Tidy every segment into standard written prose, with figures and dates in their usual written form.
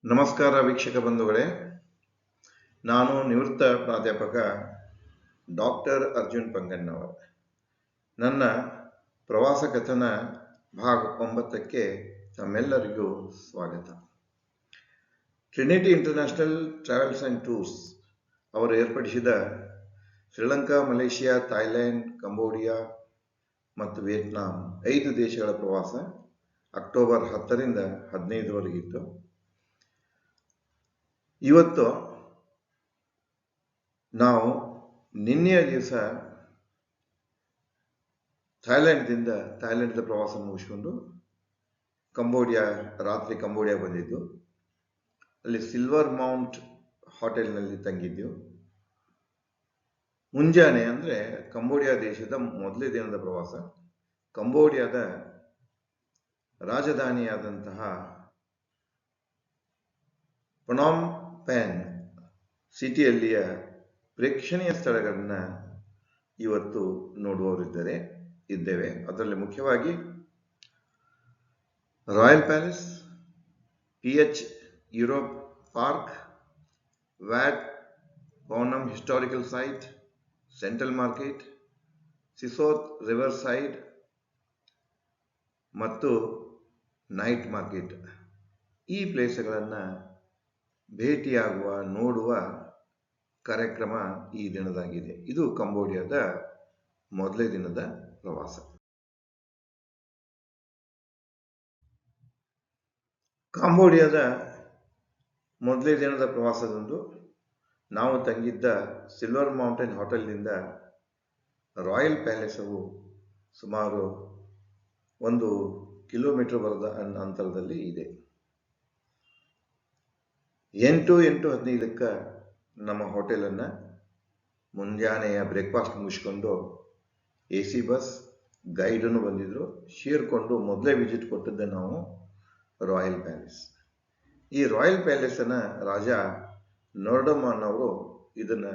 ನಮಸ್ಕಾರ ವೀಕ್ಷಕ ಬಂಧುಗಳೇ, ನಾನು ನಿವೃತ್ತ ಪ್ರಾಧ್ಯಾಪಕ ಡಾಕ್ಟರ್ ಅರ್ಜುನ್ ಪಂಗನ್ನವರ್. ನನ್ನ ಪ್ರವಾಸ ಕಥನ ಭಾಗ 9ಕ್ಕೆ ತಮ್ಮೆಲ್ಲರಿಗೂ ಸ್ವಾಗತ. Trinity international travels and tours ಅವರು ಏರ್ಪಡಿಸಿದ ಶ್ರೀಲಂಕಾ, ಮಲೇಷಿಯಾ, ಥಾಯ್ಲೆಂಡ್, ಕಂಬೋಡಿಯಾ ಮತ್ತು ವಿಯೆಟ್ನಾಂ 5 ದೇಶಗಳ ಪ್ರವಾಸ ಅಕ್ಟೋಬರ್ 10ರಿಂದ 15ರವರೆಗಿತ್ತು. ಇವತ್ತು ನಾವು ನಿನ್ನೆಯ ದಿವಸ ಥಾಯ್ಲೆಂಡ್ದ ಪ್ರವಾಸ ಮುಗಿಸ್ಕೊಂಡು ರಾತ್ರಿ ಕಂಬೋಡಿಯಾ ಬಂದಿದ್ದು. ಅಲ್ಲಿ ಸಿಲ್ವರ್ ಮೌಂಟ್ ಹೋಟೆಲ್ನಲ್ಲಿ ತಂಗಿದ್ದೆವು. ಮುಂಜಾನೆ ಅಂದರೆ ಕಂಬೋಡಿಯಾ ದೇಶದ ಮೊದಲೇ ದಿನದ ಪ್ರವಾಸ. ಕಂಬೋಡಿಯಾದ ರಾಜಧಾನಿಯಾದಂತಹ ಪನಾಮ್ ಪೆನ್ ಸಿಟಿಯಲ್ಲಿಯ ಪ್ರೇಕ್ಷಣೀಯ ಸ್ಥಳಗಳನ್ನು ಇವತ್ತು ಇದ್ದೇವೆ. ಅದರಲ್ಲಿ ಮುಖ್ಯವಾಗಿ royal palace, PH Europe park, Wat Phnom historical site, central market, Sisowath riverside ಮತ್ತು ನೈಟ್ ಮಾರ್ಕೆಟ್. ಈ ಪ್ಲೇಸ್ಗಳನ್ನು ಭೇಟಿಯಾಗುವ, ನೋಡುವ ಕಾರ್ಯಕ್ರಮ ಈ ದಿನದಾಗಿದೆ. ಇದು ಕಂಬೋಡಿಯಾದ ಮೊದಲೇ ದಿನದ ಪ್ರವಾಸ. ಕಂಬೋಡಿಯಾದ ಮೊದಲೇ ದಿನದ ಪ್ರವಾಸದಂದು ನಾವು ತಂಗಿದ್ದ ಸಿಲ್ವರ್ ಮೌಂಟೇನ್ ಹೋಟೆಲ್ನಿಂದ ರಾಯಲ್ ಪ್ಯಾಲೇಸವು ಸುಮಾರು 1 ಕಿಲೋಮೀಟರ್ ಅಂತರದಲ್ಲಿ ಇದೆ. 8:15ಕ್ಕೆ ನಮ್ಮ ಹೋಟೆಲನ್ನು ಮುಂಜಾನೆಯ ಬ್ರೇಕ್ಫಾಸ್ಟ್ ಮುಗಿಸ್ಕೊಂಡು AC ಬಸ್ ಗೈಡನ್ನು ಬಂದಿದ್ರು, ಸೇರಿಕೊಂಡು ಮೊದಲೇ ವಿಸಿಟ್ ಕೊಟ್ಟಿದ್ದೆ ನಾವು ರಾಯಲ್ ಪ್ಯಾಲೇಸ್. ಈ ರಾಯಲ್ ಪ್ಯಾಲೇಸನ್ನು ರಾಜ ನೋರ್ಡಮಾನ್ ಅವರು ಇದನ್ನು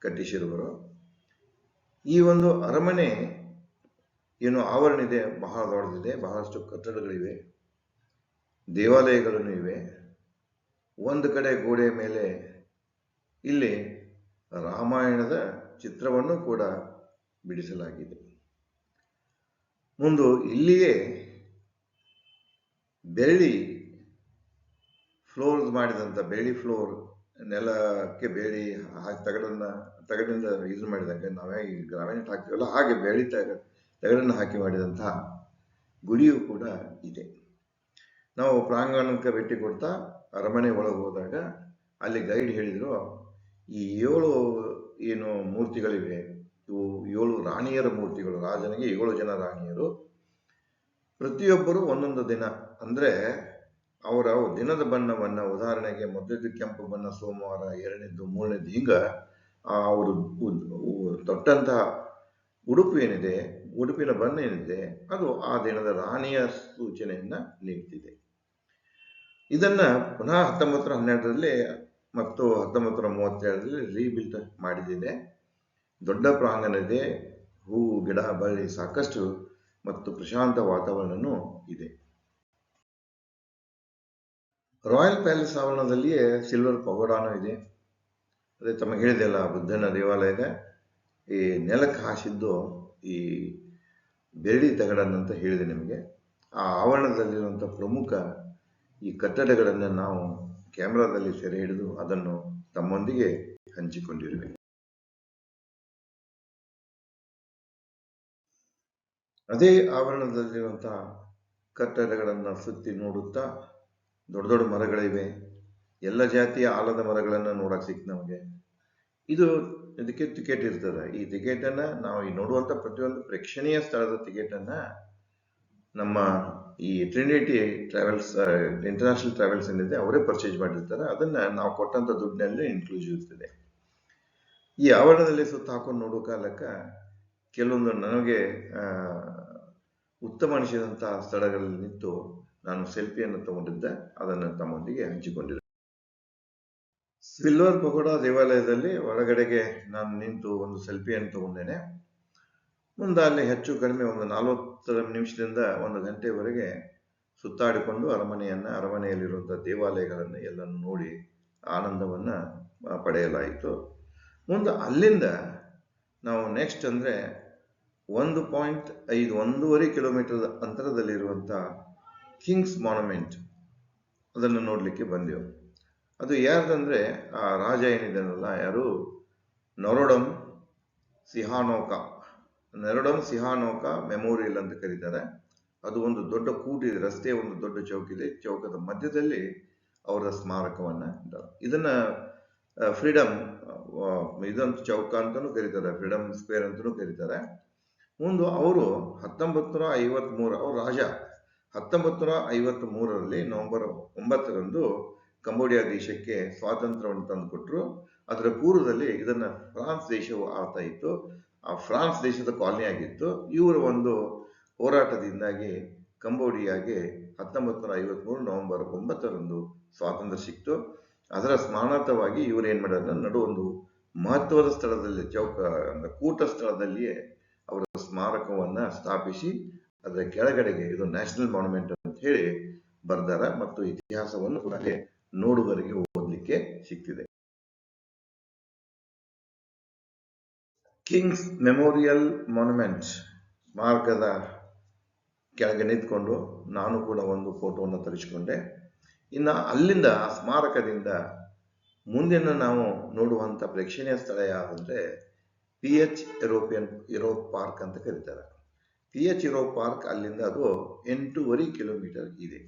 ಕಟ್ಟಿಸಿರುವರು. ಈ ಒಂದು ಅರಮನೆ ಏನು ಆವರಣ ಇದೆ, ಬಹಳ ದೊಡ್ಡದಿದೆ. ಬಹಳಷ್ಟು ಕಟ್ಟಡಗಳಿವೆ, ದೇವಾಲಯಗಳನ್ನು ಇವೆ. ಒಂದು ಕಡೆ ಗೋಡೆಯ ಮೇಲೆ ಇಲ್ಲಿ ರಾಮಾಯಣದ ಚಿತ್ರವನ್ನು ಕೂಡ ಬಿಡಿಸಲಾಗಿದೆ. ಮುಂದೆ ಇಲ್ಲಿಯೇ ಬೆಳ್ಳಿ ಫ್ಲೋರ್, ನೆಲಕ್ಕೆ ಬೇಡಿ ತಗಡಿಂದ ಇದು ಮಾಡಿದಂಗೆ, ನಾವೇ ಈ ಗ್ರಾನೈಟ್ ಹಾಕ್ತೀವಲ್ಲ ಹಾಗೆ ಬೆಳ್ಳಿ ತಗಡನ್ನು ಹಾಕಿ ಮಾಡಿದಂತಹ ಗುಡಿಯೂ ಕೂಡ ಇದೆ. ನಾವು ಪ್ರಾಂಗಣಕ್ಕೆ ಭೇಟಿ ಕೊಡ್ತಾ ಅರಮನೆ ಒಳಗೆ ಹೋದಾಗ ಅಲ್ಲಿ ಗೈಡ್ ಹೇಳಿದ್ರು, ಈ 7 ಏನು ಮೂರ್ತಿಗಳಿವೆ, ಇವು 7 ರಾಣಿಯರ ಮೂರ್ತಿಗಳು. ರಾಜನಿಗೆ 7 ಜನ ರಾಣಿಯರು. ಪ್ರತಿಯೊಬ್ಬರು ಒಂದೊಂದು ದಿನ, ಅಂದರೆ ಅವರ ದಿನದ ಬಣ್ಣವನ್ನು, ಉದಾಹರಣೆಗೆ ಮೊದಲದ್ದು ಕೆಂಪು ಬಣ್ಣ ಸೋಮವಾರ, 2ನೇದ್ದು 3ನೇದ್ದು, ಹಿಂಗ ಅವರು ತೊಟ್ಟಂತಹ ಉಡುಪಿನ ಬಣ್ಣ ಏನಿದೆ ಅದು ಆ ದಿನದ ರಾಣಿಯ ಸೂಚನೆಯನ್ನ ನೀಡ್ತಿದೆ. ಇದನ್ನ ಪುನಃ 1912ರಲ್ಲಿ ಮತ್ತು 1937ರಲ್ಲಿ ರೀಬಿಲ್ಟ್ ಮಾಡಿದೆ. ದೊಡ್ಡ ಪ್ರಾಂಗಣ ಇದೆ, ಹೂವು, ಗಿಡ, ಬಳ್ಳಿ ಸಾಕಷ್ಟು ಮತ್ತು ಪ್ರಶಾಂತ ವಾತಾವರಣನೂ ಇದೆ. ರಾಯಲ್ ಪ್ಯಾಲೇಸ್ ಆವರಣದಲ್ಲಿಯೇ ಸಿಲ್ವರ್ ಪಗೋಡಾನು ಇದೆ. ಅದೇ ತಮಗೆ ಹೇಳಿದೆಲ್ಲ, ಬುದ್ಧನ ದೇವಾಲಯ ಇದೆ. ಈ ನೆಲಕ್ಕೆ ಹಾಸಿದ್ದು ಈ ಬೆಳ್ಳಿ ತಗಡನ್ನಂತ ಹೇಳಿದೆ ನಿಮಗೆ. ಆ ಆವರಣದಲ್ಲಿರುವಂಥ ಪ್ರಮುಖ ಈ ಕಟ್ಟಡಗಳನ್ನು ನಾವು ಕ್ಯಾಮ್ರಾದಲ್ಲಿ ಸೆರೆ ಹಿಡಿದು ಅದನ್ನು ತಮ್ಮೊಂದಿಗೆ ಹಂಚಿಕೊಂಡಿರುವೆ. ಅದೇ ಆವರಣದಲ್ಲಿರುವಂತಹ ಕಟ್ಟಡಗಳನ್ನು ಸುತ್ತಿ ನೋಡುತ್ತಾ ದೊಡ್ಡ ದೊಡ್ಡ ಮರಗಳಿವೆ. ಎಲ್ಲ ಜಾತಿಯ ಆಲದ ಮರಗಳನ್ನು ನೋಡಕ್ಕೆ ಸಿಕ್ತು ನಮಗೆ. ಇದಕ್ಕೆ ಟಿಕೆಟ್ ಇರ್ತದೆ. ಈ ಟಿಕೆಟನ್ನು ನಾವು ಈ ನೋಡುವಂಥ ಪ್ರತಿಯೊಂದು ಪ್ರೇಕ್ಷಣೀಯ ಸ್ಥಳದ ಟಿಕೆಟನ್ನು ನಮ್ಮ ಈ ಟ್ರಿನಿಟಿ ಇಂಟರ್ನ್ಯಾಷನಲ್ ಟ್ರಾವೆಲ್ಸ್ ಏನಿದೆ ಅವರೇ ಪರ್ಚೇಸ್ ಮಾಡಿರ್ತಾರೆ. ಅದನ್ನ ನಾವು ಕೊಟ್ಟಂತ ದುಡ್ಡಿನಲ್ಲಿ ಇನ್ಕ್ಲೂಸಿವ್ ಇರ್ತದೆ. ಈ ಆವರಣದಲ್ಲಿ ಸುತ್ತ ಹಾಕೊಂಡು ನೋಡೋ ಕಾಲಕ್ಕೆ ಕೆಲವೊಂದು ನನಗೆ ಉತ್ತಮ ಅನಿಸಿದಂತಹ ಸ್ಥಳಗಳಲ್ಲಿ ನಿಂತು ನಾನು ಸೆಲ್ಫಿಯನ್ನು ತಗೊಂಡಿದ್ದೆ. ಅದನ್ನು ತಮ್ಮೊಂದಿಗೆ ಹಂಚಿಕೊಂಡಿದ್ದೆ. ಸಿಲ್ವರ್ ಪಗೋಡಾ ದೇವಾಲಯದಲ್ಲಿ ಒಳಗಡೆಗೆ ನಾನು ನಿಂತು ಒಂದು ಸೆಲ್ಫಿಯನ್ನು ತಗೊಂಡೇನೆ. ಮುಂದೆ ಅಲ್ಲಿ ಹೆಚ್ಚು ಕಡಿಮೆ ಒಂದು 40 ನಿಮಿಷದಿಂದ 1 ಗಂಟೆವರೆಗೆ ಸುತ್ತಾಡಿಕೊಂಡು ಅರಮನೆಯಲ್ಲಿರುವಂಥ ದೇವಾಲಯಗಳನ್ನು ಎಲ್ಲನ್ನು ನೋಡಿ ಆನಂದವನ್ನು ಪಡೆಯಲಾಯಿತು. ಮುಂದೆ ಅಲ್ಲಿಂದ ನಾವು ನೆಕ್ಸ್ಟ್ ಅಂದರೆ 1.5 ಕಿಲೋಮೀಟರ್ ಅಂತರದಲ್ಲಿರುವಂಥ ಕಿಂಗ್ಸ್ ಮಾನ್ಯುಮೆಂಟ್ ಅದನ್ನು ನೋಡಲಿಕ್ಕೆ ಬಂದೆವು. ಅದು ಯಾರ್ದಂದರೆ ಆ ರಾಜ ಏನಿದ್ದಾನಲ್ಲ, ಯಾರು ನೊರೊಡಮ್ ಸಿಹಾನೋಕ ಮೆಮೋರಿಯಲ್ ಅಂತ ಕರೀತಾರೆ. ಅದು ಒಂದು ದೊಡ್ಡ ಕೂಟಿದೆ, ರಸ್ತೆಯ ಒಂದು ದೊಡ್ಡ ಚೌಕಿದೆ. ಚೌಕದ ಮಧ್ಯದಲ್ಲಿ ಅವರ ಸ್ಮಾರಕವನ್ನ ಇದನ್ನ ಫ್ರೀಡಮ್ ಇದಂತ ಚೌಕ ಅಂತಾನೂ ಕರೀತಾರೆ, ಫ್ರೀಡಮ್ ಸ್ಕ್ವೇರ್ ಅಂತಾನೂ ಕರೀತಾರೆ. ಮುಂದೆ ಅವರು 1953 ಅವ್ರ ರಾಜ 1953ರಲ್ಲಿ ನವೆಂಬರ್ 9ರಂದು ಕಂಬೋಡಿಯಾ ದೇಶಕ್ಕೆ ಸ್ವಾತಂತ್ರ್ಯವನ್ನು ತಂದುಕೊಟ್ರು. ಅದರ ಪೂರ್ವದಲ್ಲಿ ಇದನ್ನ ಫ್ರಾನ್ಸ್ ದೇಶವು ಆಳ್ತಾ ಇತ್ತು. ಆ ಫ್ರಾನ್ಸ್ ದೇಶದ ಕಾಲನಿ ಆಗಿತ್ತು. ಇವರ ಒಂದು ಹೋರಾಟದಿಂದಾಗಿ ಕಂಬೋಡಿಯಾಗೆ 1953 ನವೆಂಬರ್ 9ರಂದು ಸ್ವಾತಂತ್ರ್ಯ ಸಿಕ್ತು. ಅದರ ಸ್ಮರಣಾರ್ಥವಾಗಿ ಇವರು ಏನ್ ಮಾಡಿದ್ರೆ ನಡು ಒಂದು ಮಹತ್ವದ ಸ್ಥಳದಲ್ಲಿ ಕೂಟ ಸ್ಥಳದಲ್ಲಿಯೇ ಅವರ ಸ್ಮಾರಕವನ್ನ ಸ್ಥಾಪಿಸಿ ಅದರ ಕೆಳಗಡೆಗೆ ಇದು ನ್ಯಾಷನಲ್ ಮಾನ್ಯುಮೆಂಟ್ ಅಂತ ಹೇಳಿ ಬರ್ದಾರ. ಮತ್ತು ಇತಿಹಾಸವನ್ನು ಕೂಡ ನೋಡುಗರಿಗೆ ಓದಲಿಕ್ಕೆ ಸಿಗ್ತಿದೆ. ಕಿಂಗ್ಸ್ ಮೆಮೋರಿಯಲ್ ಮಾನ್ಯುಮೆಂಟ್ ಸ್ಮಾರಕದ ಕೆಳಗೆ ನಿಂತ್ಕೊಂಡು ನಾನು ಕೂಡ ಒಂದು ಫೋಟೋವನ್ನು ತರಿಸಿಕೊಂಡೆ. ಇನ್ನು ಅಲ್ಲಿಂದ ಸ್ಮಾರಕದಿಂದ ಮುಂದಿನ ನಾವು ನೋಡುವಂಥ ಪ್ರೇಕ್ಷಣೀಯ ಸ್ಥಳ ಯಾವುದಂದ್ರೆ PH ಯುರೋಪ್ ಪಾರ್ಕ್ ಅಂತ ಕರೀತಾರೆ. PH ಯುರೋಪ್ ಪಾರ್ಕ್ ಅಲ್ಲಿಂದ ಅದು 8.5 ಕಿಲೋಮೀಟರ್ ಇದೆ.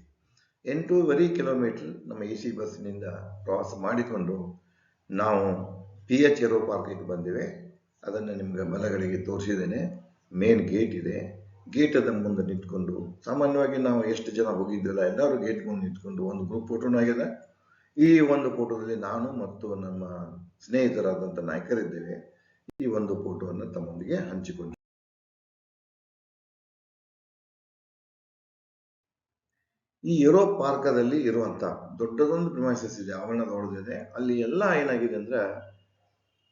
8.5 ಕಿಲೋಮೀಟರ್ ನಮ್ಮ AC ಬಸ್ಸಿನಿಂದ ಪ್ರವಾಸ ಮಾಡಿಕೊಂಡು ನಾವು PH ಯುರೋಪ್ ಪಾರ್ಕಿಗೆ ಬಂದಿವೆ. ಅದನ್ನು ನಿಮ್ಗೆ ಬಲಗಡೆಗೆ ತೋರಿಸಿದ್ದೇನೆ. ಮೇನ್ ಗೇಟ್ ಇದೆ. ಗೇಟದ ಮುಂದೆ ನಿಂತ್ಕೊಂಡು ಸಾಮಾನ್ಯವಾಗಿ ನಾವು ಎಷ್ಟು ಜನ ಹೋಗಿದ್ದಿಲ್ಲ ಎಲ್ಲರೂ ಗೇಟ್ ಮುಂದೆ ನಿಂತ್ಕೊಂಡು ಒಂದು ಗ್ರೂಪ್ ಫೋಟೋನೂ ಆಗಿದೆ. ಈ ಒಂದು ಫೋಟೋದಲ್ಲಿ ನಾನು ಮತ್ತು ನಮ್ಮ ಸ್ನೇಹಿತರಾದಂಥ ನಾಯಕರಿದ್ದೇವೆ. ಈ ಒಂದು ಫೋಟೋವನ್ನು ತಮ್ಮೊಂದಿಗೆ ಹಂಚಿಕೊಂಡು ಈ ಯುರೋಪ್ ಪಾರ್ಕದಲ್ಲಿ ಇರುವಂತ ದೊಡ್ಡದೊಂದು ಪ್ರಿಮೈಸಸ್ ಇದೆ, ಆವರಣ ದೊಡ್ಡದಿದೆ. ಅಲ್ಲಿ ಎಲ್ಲ ಏನಾಗಿದೆ ಅಂದ್ರೆ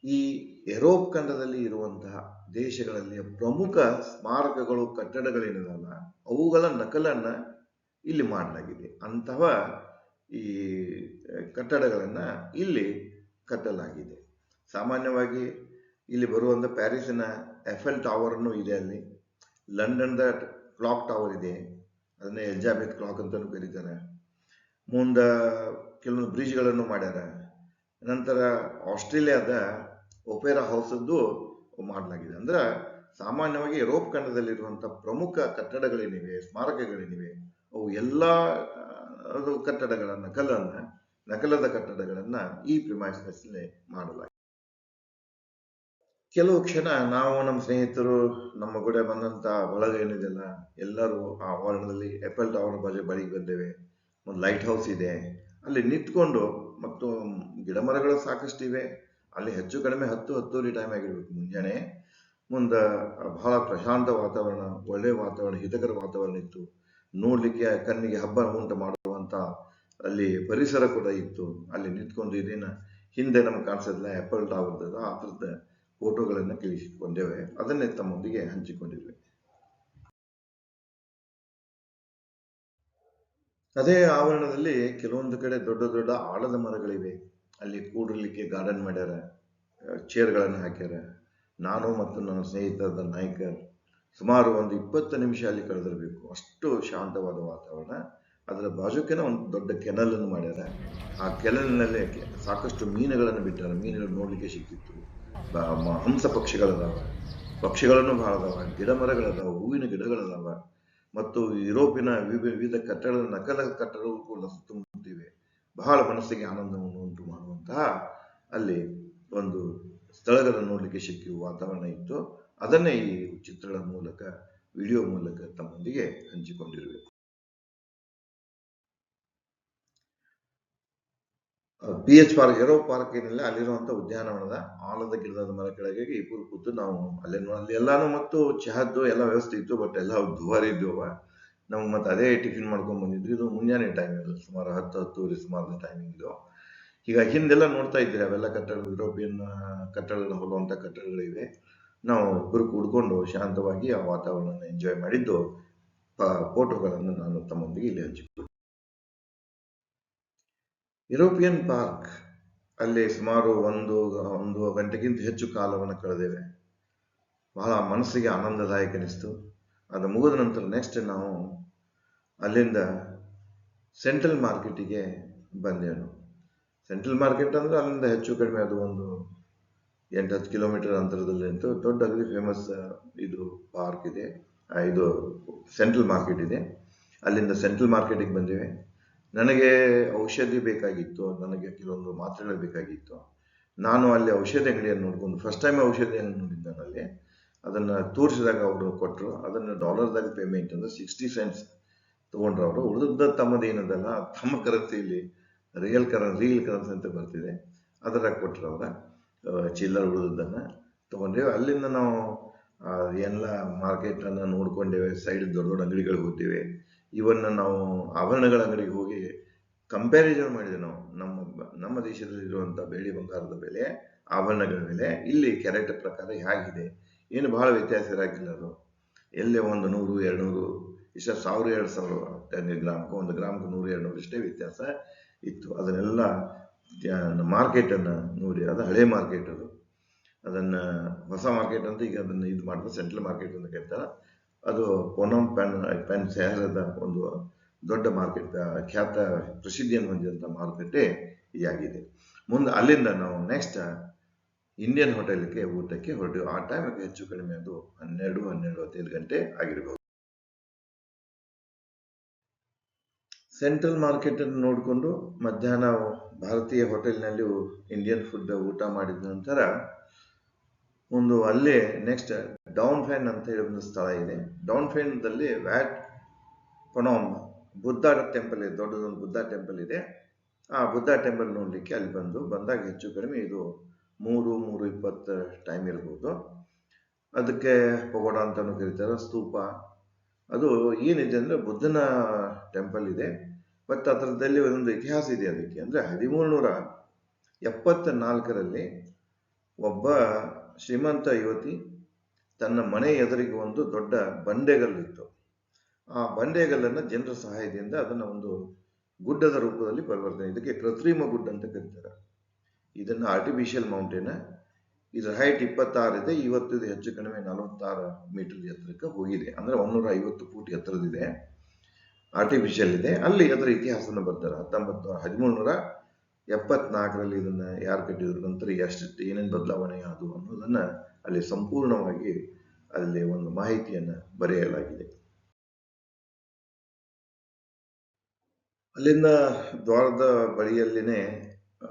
ಈ ಯುರೋಪ್ ಖಂಡದಲ್ಲಿ ಇರುವಂತಹ ದೇಶಗಳಲ್ಲಿ ಪ್ರಮುಖ ಸ್ಮಾರಕಗಳು ಕಟ್ಟಡಗಳೇನಿದಲ್ಲ ಅವುಗಳ ನಕಲನ್ನ ಇಲ್ಲಿ ಮಾಡಲಾಗಿದೆ. ಅಂತಹ ಈ ಕಟ್ಟಡಗಳನ್ನ ಇಲ್ಲಿ ಕಟ್ಟಲಾಗಿದೆ. ಸಾಮಾನ್ಯವಾಗಿ ಇಲ್ಲಿ ಬರುವಂತ ಪ್ಯಾರಿಸಿನ ಎಫೆಲ್ ಟವರ್ನು ಇದೆ, ಅಲ್ಲಿ ಲಂಡನ್ದ ಕ್ಲಾಕ್ ಟವರ್ ಇದೆ, ಅದನ್ನ ಎಲಿಜಾಬೆತ್ ಕ್ಲಾಕ್ ಅಂತಾನು ಕರೀತಾರೆ. ಮುಂದೆ ಕೆಲವೊಂದು ಬ್ರಿಡ್ಜ್ಗಳನ್ನು ಮಾಡ್ಯಾರ. ನಂತರ ಆಸ್ಟ್ರೇಲಿಯಾದ ಒಪೆರಾ ಹೌಸದ್ದು ಮಾಡಲಾಗಿದೆ. ಅಂದ್ರೆ ಸಾಮಾನ್ಯವಾಗಿ ಯುರೋಪ್ ಖಂಡದಲ್ಲಿರುವಂತಹ ಪ್ರಮುಖ ಕಟ್ಟಡಗಳೇನಿವೆ, ಸ್ಮಾರಕಗಳೇನಿವೆ, ಅವು ಎಲ್ಲ ಕಟ್ಟಡಗಳ ನಕಲದ ಕಟ್ಟಡಗಳನ್ನ ಈ ಪ್ರಿಮೈಸಸ್ ಮಾಡಲಾಗಿದೆ. ಕೆಲವು ಕ್ಷಣ ನಾವು ನಮ್ಮ ಸ್ನೇಹಿತರು ನಮ್ಮ ಕೂಡ ಬಂದಂತ ಬಳಗ ಏನಿದೆಲ್ಲ ಎಲ್ಲರೂ ಆ ಆವರಣದಲ್ಲಿ ಎಫೆಲ್ ಟವರ್ ಬಳಿಗೆ ಬಂದೇವೆ. ಒಂದು ಲೈಟ್ ಹೌಸ್ ಇದೆ, ಅಲ್ಲಿ ನಿಂತ್ಕೊಂಡು ಮತ್ತು ಗಿಡ ಮರಗಳು ಸಾಕಷ್ಟಿವೆ. ಅಲ್ಲಿ ಹೆಚ್ಚು ಕಡಿಮೆ 10-10:30 ಟೈಮ್ ಆಗಿರ್ಬೇಕು ಮುಂಜಾನೆ. ಮುಂದೆ ಬಹಳ ಪ್ರಶಾಂತ ವಾತಾವರಣ, ಒಳ್ಳೆ ವಾತಾವರಣ, ಹಿತಕರ ವಾತಾವರಣ ಇತ್ತು. ನೋಡ್ಲಿಕ್ಕೆ ಕಣ್ಣಿಗೆ ಹಬ್ಬ ಉಂಟು ಮಾಡುವಂತ ಅಲ್ಲಿ ಪರಿಸರ ಕೂಡ ಇತ್ತು. ಅಲ್ಲಿ ನಿಂತ್ಕೊಂಡು ಇದೇನ ಹಿಂದೆ ನಮ್ಗೆ ಕಾಣಿಸೋದಿಲ್ಲ ಎಫೆಲ್ ಟವರ್, ಆ ಥರದ ಫೋಟೋಗಳನ್ನು ಕಳಿಸಿಕೊಂಡೇವೆ. ಅದನ್ನೇ ತಮ್ಮೊಂದಿಗೆ ಹಂಚಿಕೊಂಡಿದ್ವಿ. ಅದೇ ಆವರಣದಲ್ಲಿ ಕೆಲವೊಂದು ಕಡೆ ದೊಡ್ಡ ದೊಡ್ಡ ಆಲದ ಮರಗಳಿವೆ. ಅಲ್ಲಿ ಕೂಡಲಿಕ್ಕೆ ಗಾರ್ಡನ್ ಮಾಡ್ಯಾರ, ಚೇರ್ಗಳನ್ನು ಹಾಕ್ಯಾರ. ನಾನು ಮತ್ತು ನನ್ನ ಸ್ನೇಹಿತರಾದ ನಾಯ್ಕರ್ ಸುಮಾರು ಒಂದು 20 ನಿಮಿಷ ಅಲ್ಲಿ ಕಳೆದಿರಬೇಕು. ಅಷ್ಟು ಶಾಂತವಾದ ವಾತಾವರಣ. ಅದರ ಬಾಜುಕಿನ ಒಂದು ದೊಡ್ಡ ಕೆನಲ್ ಅನ್ನು ಮಾಡ್ಯಾರ. ಆ ಕೆನಲ್ನಲ್ಲೇ ಸಾಕಷ್ಟು ಮೀನುಗಳನ್ನು ಬಿಟ್ಟಾರ. ಮೀನುಗಳು ನೋಡ್ಲಿಕ್ಕೆ ಸಿಕ್ತಿತ್ತು. ಹಂಸ ಪಕ್ಷಿಗಳನ್ನು ಬಹಳ ಅದಾವ, ಗಿಡ ಮರಗಳದಾವ, ಹೂವಿನ ಗಿಡಗಳದಾವ. ಮತ್ತು ಯುರೋಪಿನ ವಿವಿಧ ನಕಲ ಕಟ್ಟಡಗಳು ಕೂಡ ಸುತ್ತಮುತ್ತಿವೆ. ಬಹಳ ಮನಸ್ಸಿಗೆ ಆನಂದವನ್ನು ಉಂಟು ಮಾಡುವಂತಹ ಅಲ್ಲಿ ಒಂದು ಸ್ಥಳಗಳನ್ನು ನೋಡ್ಲಿಕ್ಕೆ ಸಿಕ್ಕಿ ವಾತಾವರಣ ಇತ್ತು. ಅದನ್ನೇ ಈ ಚಿತ್ರಗಳ ಮೂಲಕ, ವಿಡಿಯೋ ಮೂಲಕ ತಮ್ಮೊಂದಿಗೆ ಹಂಚಿಕೊಂಡಿರುವೆ. PH ಪಾರ್ಕ್, ಯುರೋಪ್ ಪಾರ್ಕ್ ಏನಿಲ್ಲ, ಅಲ್ಲಿರುವಂತ ಉದ್ಯಾನವನದ ಆಲದ ಗಿಡದ ಮರ ಕೆಳಗೆ ಇಬ್ಬರು ಕೂತು ನಾವು ಅಲ್ಲಿ ಎಲ್ಲಾನು ಮತ್ತು ಚಹದ್ದು ಎಲ್ಲ ವ್ಯವಸ್ಥೆ ಇತ್ತು. ಬಟ್ ಎಲ್ಲ ದುಬಾರಿ ಇದ್ದುವ. ನಾವು ಮತ್ತೆ ಅದೇ ಟಿಫಿನ್ ಮಾಡ್ಕೊಂಡ್ ಬಂದಿದ್ವಿ. ಇದು ಮುಂಜಾನೆ ಟೈಮ್ ಇಲ್ಲ, ಸುಮಾರು 10-10 ಸುಮಾರು ಟೈಮಿಂಗ್ ಇದು. ಈಗ ಹಿಂದೆಲ್ಲ ನೋಡ್ತಾ ಇದ್ದೀರಿ ಅವೆಲ್ಲ ಕಟ್ಟಡಗಳು, ಯುರೋಪಿಯನ್ ಕಟ್ಟಡಗಳು ಹೋಗುವಂತ ಕಟ್ಟಡಗಳಿವೆ. ನಾವು ಇಬ್ಬರು ಕೂಡ್ಕೊಂಡು ಶಾಂತವಾಗಿ ಆ ವಾತಾವರಣ ಎಂಜಾಯ್ ಮಾಡಿದ್ದು ಫೋಟೋಗಳನ್ನು ನಾನು ತಮ್ಮೊಂದಿಗೆ ಇಲ್ಲಿ ಹಂಚಿಕೊಳ್ಳಿ. ಯುರೋಪಿಯನ್ ಪಾರ್ಕ್ ಅಲ್ಲಿ ಸುಮಾರು ಒಂದು ಗಂಟೆಗಿಂತ ಹೆಚ್ಚು ಕಾಲವನ್ನು ಕಳೆದೇವೆ. ಬಹಳ ಮನಸ್ಸಿಗೆ ಆನಂದದಾಯಕ ಅನಿಸ್ತು. ಅದು ಮುಗಿದ ನಂತರ ನೆಕ್ಸ್ಟ್ ನಾವು ಅಲ್ಲಿಂದ ಸೆಂಟ್ರಲ್ ಮಾರ್ಕೆಟಿಗೆ ಬಂದೆವು. ಸೆಂಟ್ರಲ್ ಮಾರ್ಕೆಟ್ ಅಂದ್ರೆ ಅಲ್ಲಿಂದ ಹೆಚ್ಚು ಕಡಿಮೆ ಅದು ಒಂದು 8-10 ಕಿಲೋಮೀಟರ್ ಅಂತರದಲ್ಲಿ ಅಂತೂ ದೊಡ್ಡ ಅಗದಿ ಫೇಮಸ್ ಇದು ಪಾರ್ಕ್ ಇದೆ. ಇದು ಸೆಂಟ್ರಲ್ ಮಾರ್ಕೆಟ್ ಇದೆ. ಅಲ್ಲಿಂದ ಸೆಂಟ್ರಲ್ ಮಾರ್ಕೆಟಿಗೆ ಬಂದಿವೆ. ನನಗೆ ಔಷಧಿ ಬೇಕಾಗಿತ್ತು, ನನಗೆ ಕೆಲವೊಂದು ಮಾತ್ರೆಗಳು ಬೇಕಾಗಿತ್ತು. ನಾನು ಅಲ್ಲಿ ಔಷಧಿ ಅಂಗಡಿಯನ್ನು ನೋಡ್ಕೊಂಡು ಫಸ್ಟ್ ಟೈಮ್ ಔಷಧಿ ಅಂಗಡಿ ನೋಡಿದ್ದೆ ನಾನಲ್ಲಿ. ಅದನ್ನು ತೋರಿಸಿದಾಗ ಅವರು ಕೊಟ್ಟರು. ಅದನ್ನು ಡಾಲರ್ದಾಗ ಪೇಮೆಂಟ್ ಅಂದ್ರೆ 60 ಸೆಂಟ್ಸ್ ತಗೊಂಡ್ರು ಅವರು. ಉಳಿದ ತಮ್ಮದೇನದಲ್ಲ ತಮ್ಮ ಕರೆನ್ಸಿಯಲ್ಲಿ ರಿಯಲ್ ಕರೆನ್ಸಿ ಅಂತ ಬರ್ತಿದೆ, ಅದರಾಗ ಕೊಟ್ಟರು ಅವರ ಚಿಲ್ಲರ್ ಉಳಿದದ್ದನ್ನು ತಗೊಂಡೇವೆ. ಅಲ್ಲಿಂದ ನಾವು ಎಲ್ಲ ಮಾರ್ಕೆಟನ್ನು ನೋಡ್ಕೊಂಡೇವೆ. ಸೈಡ್ ದೊಡ್ಡ ದೊಡ್ಡ ಅಂಗಡಿಗಳಿಗೆ ಹೋಗ್ತೇವೆ. ಇವನ್ ನಾವು ಆಭರಣಗಳ ಅಂಗಡಿಗೆ ಹೋಗಿ ಕಂಪ್ಯಾರಿಸನ್ ಮಾಡಿದೆ. ನಾವು ನಮ್ಮ ದೇಶದಲ್ಲಿ ಇರುವಂಥ ಬೆಳ್ಳಿ ಬಂಗಾರದ ಬೆಲೆ, ಆಭರಣಗಳ ಬೆಲೆ ಇಲ್ಲಿ ಕ್ಯಾರೆಟ್ ಪ್ರಕಾರ ಹೇಗಿದೆ, ಏನು ಬಹಳ ವ್ಯತ್ಯಾಸ ಇರಾಕಿಲ್ಲ. ಅದು ಎಲ್ಲೇ ಒಂದು 100-200 ಇಷ್ಟ 1000-2000 ಗ್ರಾಮ್ಗೆ, ಒಂದು ಗ್ರಾಮ್ಗೆ 100-200 ಇಷ್ಟೇ ವ್ಯತ್ಯಾಸ ಇತ್ತು. ಅದನ್ನೆಲ್ಲ ಮಾರ್ಕೆಟನ್ನು ನೋಡಿ, ಅದು ಹಳೆ ಮಾರ್ಕೆಟ್, ಅದನ್ನು ಹೊಸ ಮಾರ್ಕೆಟ್ ಅಂತ ಈಗ ಅದನ್ನು ಇದು ಮಾಡಿದ್ರೆ ಸೆಂಟ್ರಲ್ ಮಾರ್ಕೆಟ್ ಅಂತ ಕರೀತಾರೆ. ಅದು ಪೊನಮ್ ಪೆನ್ ಶಹರದ ಒಂದು ದೊಡ್ಡ ಮಾರ್ಕೆಟ್, ಖ್ಯಾತ ಪ್ರಸಿದ್ಧಿಯನ್ನು ಹೊಂದಿದಂಥ ಮಾರುಕಟ್ಟೆ ಇದಾಗಿದೆ. ಮುಂದೆ ಅಲ್ಲಿಂದ ನಾವು ನೆಕ್ಸ್ಟ್ ಇಂಡಿಯನ್ ಹೋಟೆಲ್ಗೆ ಊಟಕ್ಕೆ ಹೊರಟು. ಆ ಟೈಮಿಗೆ ಹೆಚ್ಚು ಕಡಿಮೆ ಅದು 12-12:15 ಗಂಟೆ ಆಗಿರಬಹುದು. ಸೆಂಟ್ರಲ್ ಮಾರ್ಕೆಟ್ ಅನ್ನು ನೋಡಿಕೊಂಡು ಮಧ್ಯಾಹ್ನ ಭಾರತೀಯ ಹೋಟೆಲ್ನಲ್ಲಿ ಇಂಡಿಯನ್ ಫುಡ್ ಊಟ ಮಾಡಿದ ನಂತರ ಒಂದು ಅಲ್ಲೇ ನೆಕ್ಸ್ಟ್ ಡೌನ್ ಫೈನ್ ಅಂತ ಹೇಳಿ ಒಂದು ಸ್ಥಳ ಇದೆ. ಡೌನ್ ಫೈನ್ದಲ್ಲಿ ವ್ಯಾಟ್ ಪೊನೋಮ್ ಬುದ್ಧ ಟೆಂಪಲ್ ಇದೆ, ದೊಡ್ಡದೊಂದು ಬುದ್ಧ ಟೆಂಪಲ್ ಇದೆ. ಆ ಬುದ್ಧ ಟೆಂಪಲ್ ನೋಡಲಿಕ್ಕೆ ಅಲ್ಲಿ ಬಂದಾಗ ಹೆಚ್ಚು ಕಡಿಮೆ ಇದು 3-3:20 ಟೈಮ್ ಇರ್ಬೋದು. ಅದಕ್ಕೆ ಪಗೋಡ ಅಂತಾನು ಕರೀತಾರೆ, ಸ್ತೂಪ. ಅದು ಏನಿದೆ ಅಂದ್ರೆ ಬುದ್ಧನ ಟೆಂಪಲ್ ಇದೆ. ಮತ್ತು ಅದರದಲ್ಲಿ ಒಂದು ಇತಿಹಾಸ ಇದೆ ಅದಕ್ಕೆ. ಅಂದ್ರೆ 1374ರಲ್ಲಿ ಒಬ್ಬ ಶ್ರೀಮಂತ ಯುವತಿ ತನ್ನ ಮನೆ ಎದುರಿಗೆ ಒಂದು ದೊಡ್ಡ ಬಂಡೆಗಲ್ಲಿತ್ತು. ಆ ಬಂಡೆಗಲ್ಲನ್ನು ಜನರ ಸಹಾಯದಿಂದ ಅದನ್ನು ಒಂದು ಗುಡ್ಡದ ರೂಪದಲ್ಲಿ ಪರಿವರ್ತನೆ, ಇದಕ್ಕೆ ಕೃತ್ರಿಮ ಗುಡ್ಡ ಅಂತ ಕರೀತಾರೆ. ಇದನ್ನು ಆರ್ಟಿಫಿಷಿಯಲ್ ಮೌಂಟೇನ್. ಇದರ ಹೈಟ್ 26 ಇದೆ. ಇವತ್ತು ಇದು ಹೆಚ್ಚು ಕಡಿಮೆ 46 ಮೀಟರ್ ಎತ್ತರಕ್ಕೆ ಹೋಗಿದೆ. ಅಂದ್ರೆ 150 ಫೂಟ್ ಎತ್ತರದಿದೆ, ಆರ್ಟಿಫಿಷಿಯಲ್ ಇದೆ. ಅಲ್ಲಿ ಅದರ ಇತಿಹಾಸನ ಬರ್ತಾರೆ. 1374ರಲ್ಲಿ ಇದನ್ನ ಯಾರು ಕಟ್ಟಿದ್ರು, ನಂತರ ಎಷ್ಟು ಏನೇನು ಬದಲಾವಣೆ ಆದವು ಅನ್ನೋದನ್ನ ಅಲ್ಲಿ ಸಂಪೂರ್ಣವಾಗಿ ಅಲ್ಲಿ ಒಂದು ಮಾಹಿತಿಯನ್ನ ಬರೆಯಲಾಗಿದೆ. ಅಲ್ಲಿಂದ ದ್ವಾರದ ಬಳಿಯಲ್ಲಿನೇ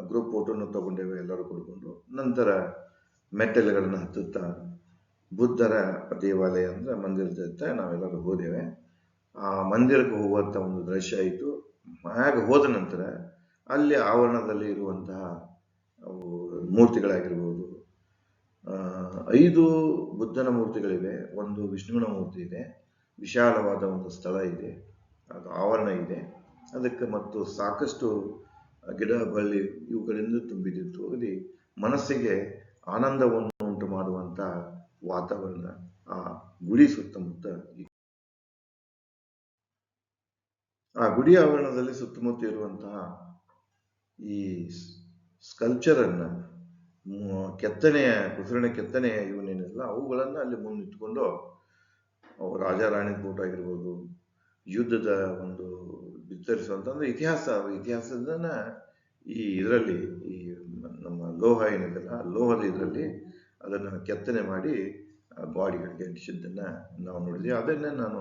ಗ್ರೂಪ್ ಫೋಟೋನು ತಗೊಂಡೇವೆ ಎಲ್ಲರೂ ಕುಡ್ಕೊಂಡು. ನಂತರ ಮೆಟ್ಟಲುಗಳನ್ನು ಹತ್ತುತ್ತಾ ಬುದ್ಧರ ದೇವಾಲಯ ಅಂದ್ರೆ ಮಂದಿರದ ನಾವೆಲ್ಲರೂ ಹೋದೇವೆ. ಆ ಮಂದಿರಕ್ಕೆ ಹೋಗುವಂಥ ಒಂದು ದೃಶ್ಯ ಆಯಿತು. ಹಾಗೆ ಹೋದ ನಂತರ ಅಲ್ಲಿ ಆವರಣದಲ್ಲಿ ಇರುವಂತಹ ಮೂರ್ತಿಗಳಾಗಿರ್ಬೋದು, 5 ಬುದ್ಧನ ಮೂರ್ತಿಗಳಿವೆ, ಒಂದು ವಿಷ್ಣುವಿನ ಮೂರ್ತಿ ಇದೆ, ವಿಶಾಲವಾದ ಒಂದು ಸ್ಥಳ ಇದೆ, ಅದು ಆವರಣ ಇದೆ. ಅದಕ್ಕೆ ಮತ್ತು ಸಾಕಷ್ಟು ಗಿಡ ಬಳ್ಳಿ ಇವುಗಳಿಂದ ತುಂಬಿದಿತ್ತು. ಅಲ್ಲಿ ಮನಸ್ಸಿಗೆ ಆನಂದವನ್ನು ಉಂಟು ಮಾಡುವಂತ ವಾತಾವರಣ ಆ ಗುಡಿ ಸುತ್ತಮುತ್ತ. ಆ ಗುಡಿ ಆವರಣದಲ್ಲಿ ಸುತ್ತಮುತ್ತ ಇರುವಂತಹ ಈ ಸ್ಕಲ್ಪ್ಚರ್ ಅನ್ನ, ಕೆತ್ತನೆಯ ಕುಸರಣ ಕೆತ್ತನೆಯ ಇವನೇನಿಲ್ಲ ಅವುಗಳನ್ನ ಅಲ್ಲಿ ಮುಂದಿಟ್ಕೊಂಡು ರಾಜ ರಾಣಿ ಫೋಟೋ ಆಗಿರ್ಬೋದು, ಯುದ್ಧದ ಒಂದು ಬಿತ್ತರಿಸುವಂತಂದ್ರೆ ಇತಿಹಾಸದನ್ನ ಈ ಇದರಲ್ಲಿ ಈ ನಮ್ಮ ಲೋಹ ಏನಿದೆಲ್ಲ ಲೋಹದ ಇದರಲ್ಲಿ ಅದನ್ನ ಕೆತ್ತನೆ ಮಾಡಿ ಬಾಡಿಗಳಿಗೆ ಅಂಟಿಸಿದ್ದನ್ನ ನಾವು ನೋಡಿದ್ವಿ. ಅದನ್ನ ನಾನು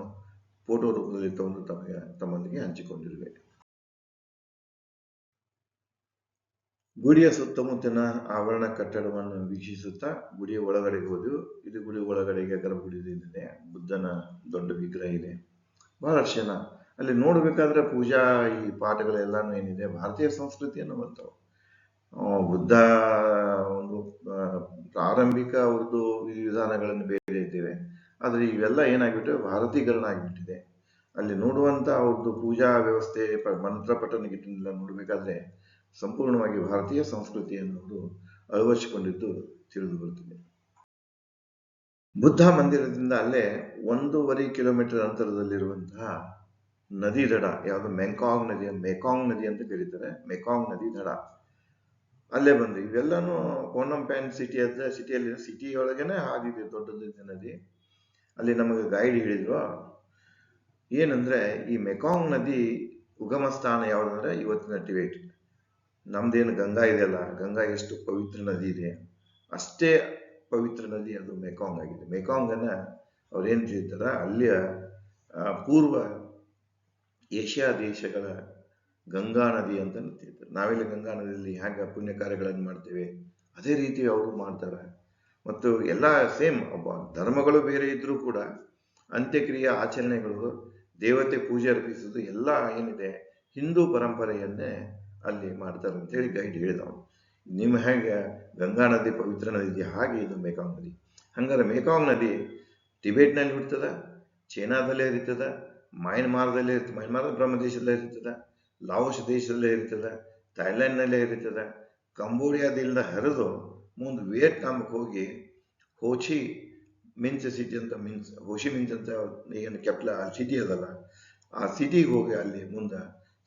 ಫೋಟೋ ರೂಪದಲ್ಲಿ ತಗೊಂಡು ತಮ್ಮೊಂದಿಗೆ ಹಂಚಿಕೊಂಡಿರುವೆ. ಗುಡಿಯ ಸುತ್ತಮುತ್ತಲಿನ ಆವರಣ ಕಟ್ಟಡವನ್ನು ವೀಕ್ಷಿಸುತ್ತಾ ಗುಡಿಯ ಒಳಗಡೆಗೆ ಹೋದೆವು. ಇದು ಗುಡಿ ಒಳಗಡೆಗೆ ಗರ್ಭಗುಡಿ ಇದೆ, ಬುದ್ಧನ ದೊಡ್ಡ ವಿಗ್ರಹ ಇದೆ, ಬಹಳಷ್ಟು ಜನ ಅಲ್ಲಿ ನೋಡ್ಬೇಕಾದ್ರೆ ಪೂಜಾ ಈ ಪಾಠಗಳೆಲ್ಲಾನು ಏನಿದೆ ಭಾರತೀಯ ಸಂಸ್ಕೃತಿಯನ್ನು ಬರ್ತಾವೆ. ಬುದ್ಧ ಒಂದು ಪ್ರಾರಂಭಿಕ ಅವ್ರದ್ದು ವಿಧಾನಗಳನ್ನು ಬೇರೆ ಇದ್ದೇವೆ, ಆದ್ರೆ ಇವೆಲ್ಲ ಏನಾಗ್ಬಿಟ್ಟಿವೆ ಭಾರತೀಕರಣ ಆಗಿಬಿಟ್ಟಿದೆ. ಅಲ್ಲಿ ನೋಡುವಂತ ಅವ್ರದ್ದು ಪೂಜಾ ವ್ಯವಸ್ಥೆ, ಮಂತ್ರ ಪಠಣ ಗಿಟ್ಟನೆಲ್ಲ ನೋಡ್ಬೇಕಾದ್ರೆ ಸಂಪೂರ್ಣವಾಗಿ ಭಾರತೀಯ ಸಂಸ್ಕೃತಿಯನ್ನು ಅವರು ಅಳವಡಿಸಿಕೊಂಡಿದ್ದು ತಿಳಿದು ಬರುತ್ತದೆ. ಬುದ್ಧ ಮಂದಿರದಿಂದ ಅಲ್ಲೇ 1.5 ಕಿಲೋಮೀಟರ್ ಅಂತರದಲ್ಲಿರುವಂತಹ ನದಿ ದಡ ಯಾವುದು ಮೆಕಾಂಗ್ ನದಿ ಅಂತ ಕರೀತಾರೆ. ಮೆಕಾಂಗ್ ನದಿ ದಡ ಅಲ್ಲೇ ಬಂದು ಇವೆಲ್ಲಾನು ಪೋನಂ ಪ್ಯಾನ್ ಸಿಟಿ ಒಳಗೇನೆ ಆಗಿದೆ ದೊಡ್ಡದ ನದಿ. ಅಲ್ಲಿ ನಮಗೆ ಗೈಡ್ ಹೇಳಿದ್ರು ಏನಂದ್ರೆ ಈ ಮೆಕಾಂಗ್ ನದಿ ಉಗಮ ಸ್ಥಾನ ಯಾವುದಂದ್ರೆ ಇವತ್ತಿನ ಟಿಬೇಟ್. ನಮ್ದೇನು ಗಂಗಾ ಇದೆಯಲ್ಲ, ಗಂಗಾ ಎಷ್ಟು ಪವಿತ್ರ ನದಿ ಇದೆ ಅಷ್ಟೇ ಪವಿತ್ರ ನದಿ ಅದು ಮೆಕಾಂಗ್ ಆಗಿದೆ. ಮೆಕಾಂಗ್ ಅನ್ನ ಅವ್ರೇನ್ ಹೇಳ್ತಾರ ಅಲ್ಲಿಯ ಪೂರ್ವ ಏಷ್ಯಾ ದೇಶಗಳ ಗಂಗಾ ನದಿ ಅಂತ ಹೇಳ್ತಾರೆ. ನಾವೆಲ್ಲ ಗಂಗಾ ನದಿಯಲ್ಲಿ ಹೇಗೆ ಪುಣ್ಯ ಕಾರ್ಯಗಳನ್ನು ಮಾಡ್ತೇವೆ ಅದೇ ರೀತಿ ಅವರು ಮಾಡ್ತಾರೆ. ಮತ್ತು ಎಲ್ಲ ಸೇಮ್ ಧರ್ಮಗಳು ಬೇರೆ ಇದ್ರೂ ಕೂಡ ಅಂತ್ಯಕ್ರಿಯೆ ಆಚರಣೆಗಳು, ದೇವತೆ ಪೂಜೆ ಅರ್ಪಿಸುವುದು ಎಲ್ಲ ಏನಿದೆ ಹಿಂದೂ ಪರಂಪರೆಯನ್ನೇ ಅಲ್ಲಿ ಮಾಡ್ತಾರೆ ಅಂತ ಹೇಳಿ ಗೈಡ್ ಹೇಳಿದವನು. ನಿಮ್ಮ ಹೇಗೆ ಗಂಗಾ ನದಿ ಪವಿತ್ರ ನದಿ ಇದೆ ಹಾಗೆ ಇದು ಮೆಕಾಂಗ್ ನದಿ. ಹಂಗಾರೆ ಮೆಕಾಂಗ್ ನದಿ ಟಿಬೇಟ್ನಲ್ಲಿ ಹುಡ್ತದ, ಚೈನಾದಲ್ಲೇ ಇರ್ತದ, ಮಯನ್ಮಾರ್ ಬ್ರಹ್ಮ ದೇಶದಲ್ಲೇ ಇರ್ತದ, ಲಾವೋಸ್ ದೇಶದಲ್ಲೇ ಇರ್ತದ, ಥೈಲ್ಯಾಂಡ್ನಲ್ಲೇ ಇರ್ತದ, ಕಂಬೋಡಿಯಾದಿಂದ ಹರಿದು ಮುಂದೆ ವಿಯೆಟ್ನಾಂಗೆ ಹೋಗಿ ಹೋಚಿ ಮಿಂಚ್ ಸಿಟಿ ಅಂತ ಹೋಶಿ ಮಿಂಚ್ ಅಂತ ಏನು ಕ್ಯಾಪಿಟಲ್ ಸಿಟಿ ಅದಲ್ಲ, ಆ ಸಿಟಿಗೆ ಹೋಗಿ ಅಲ್ಲಿ ಮುಂದೆ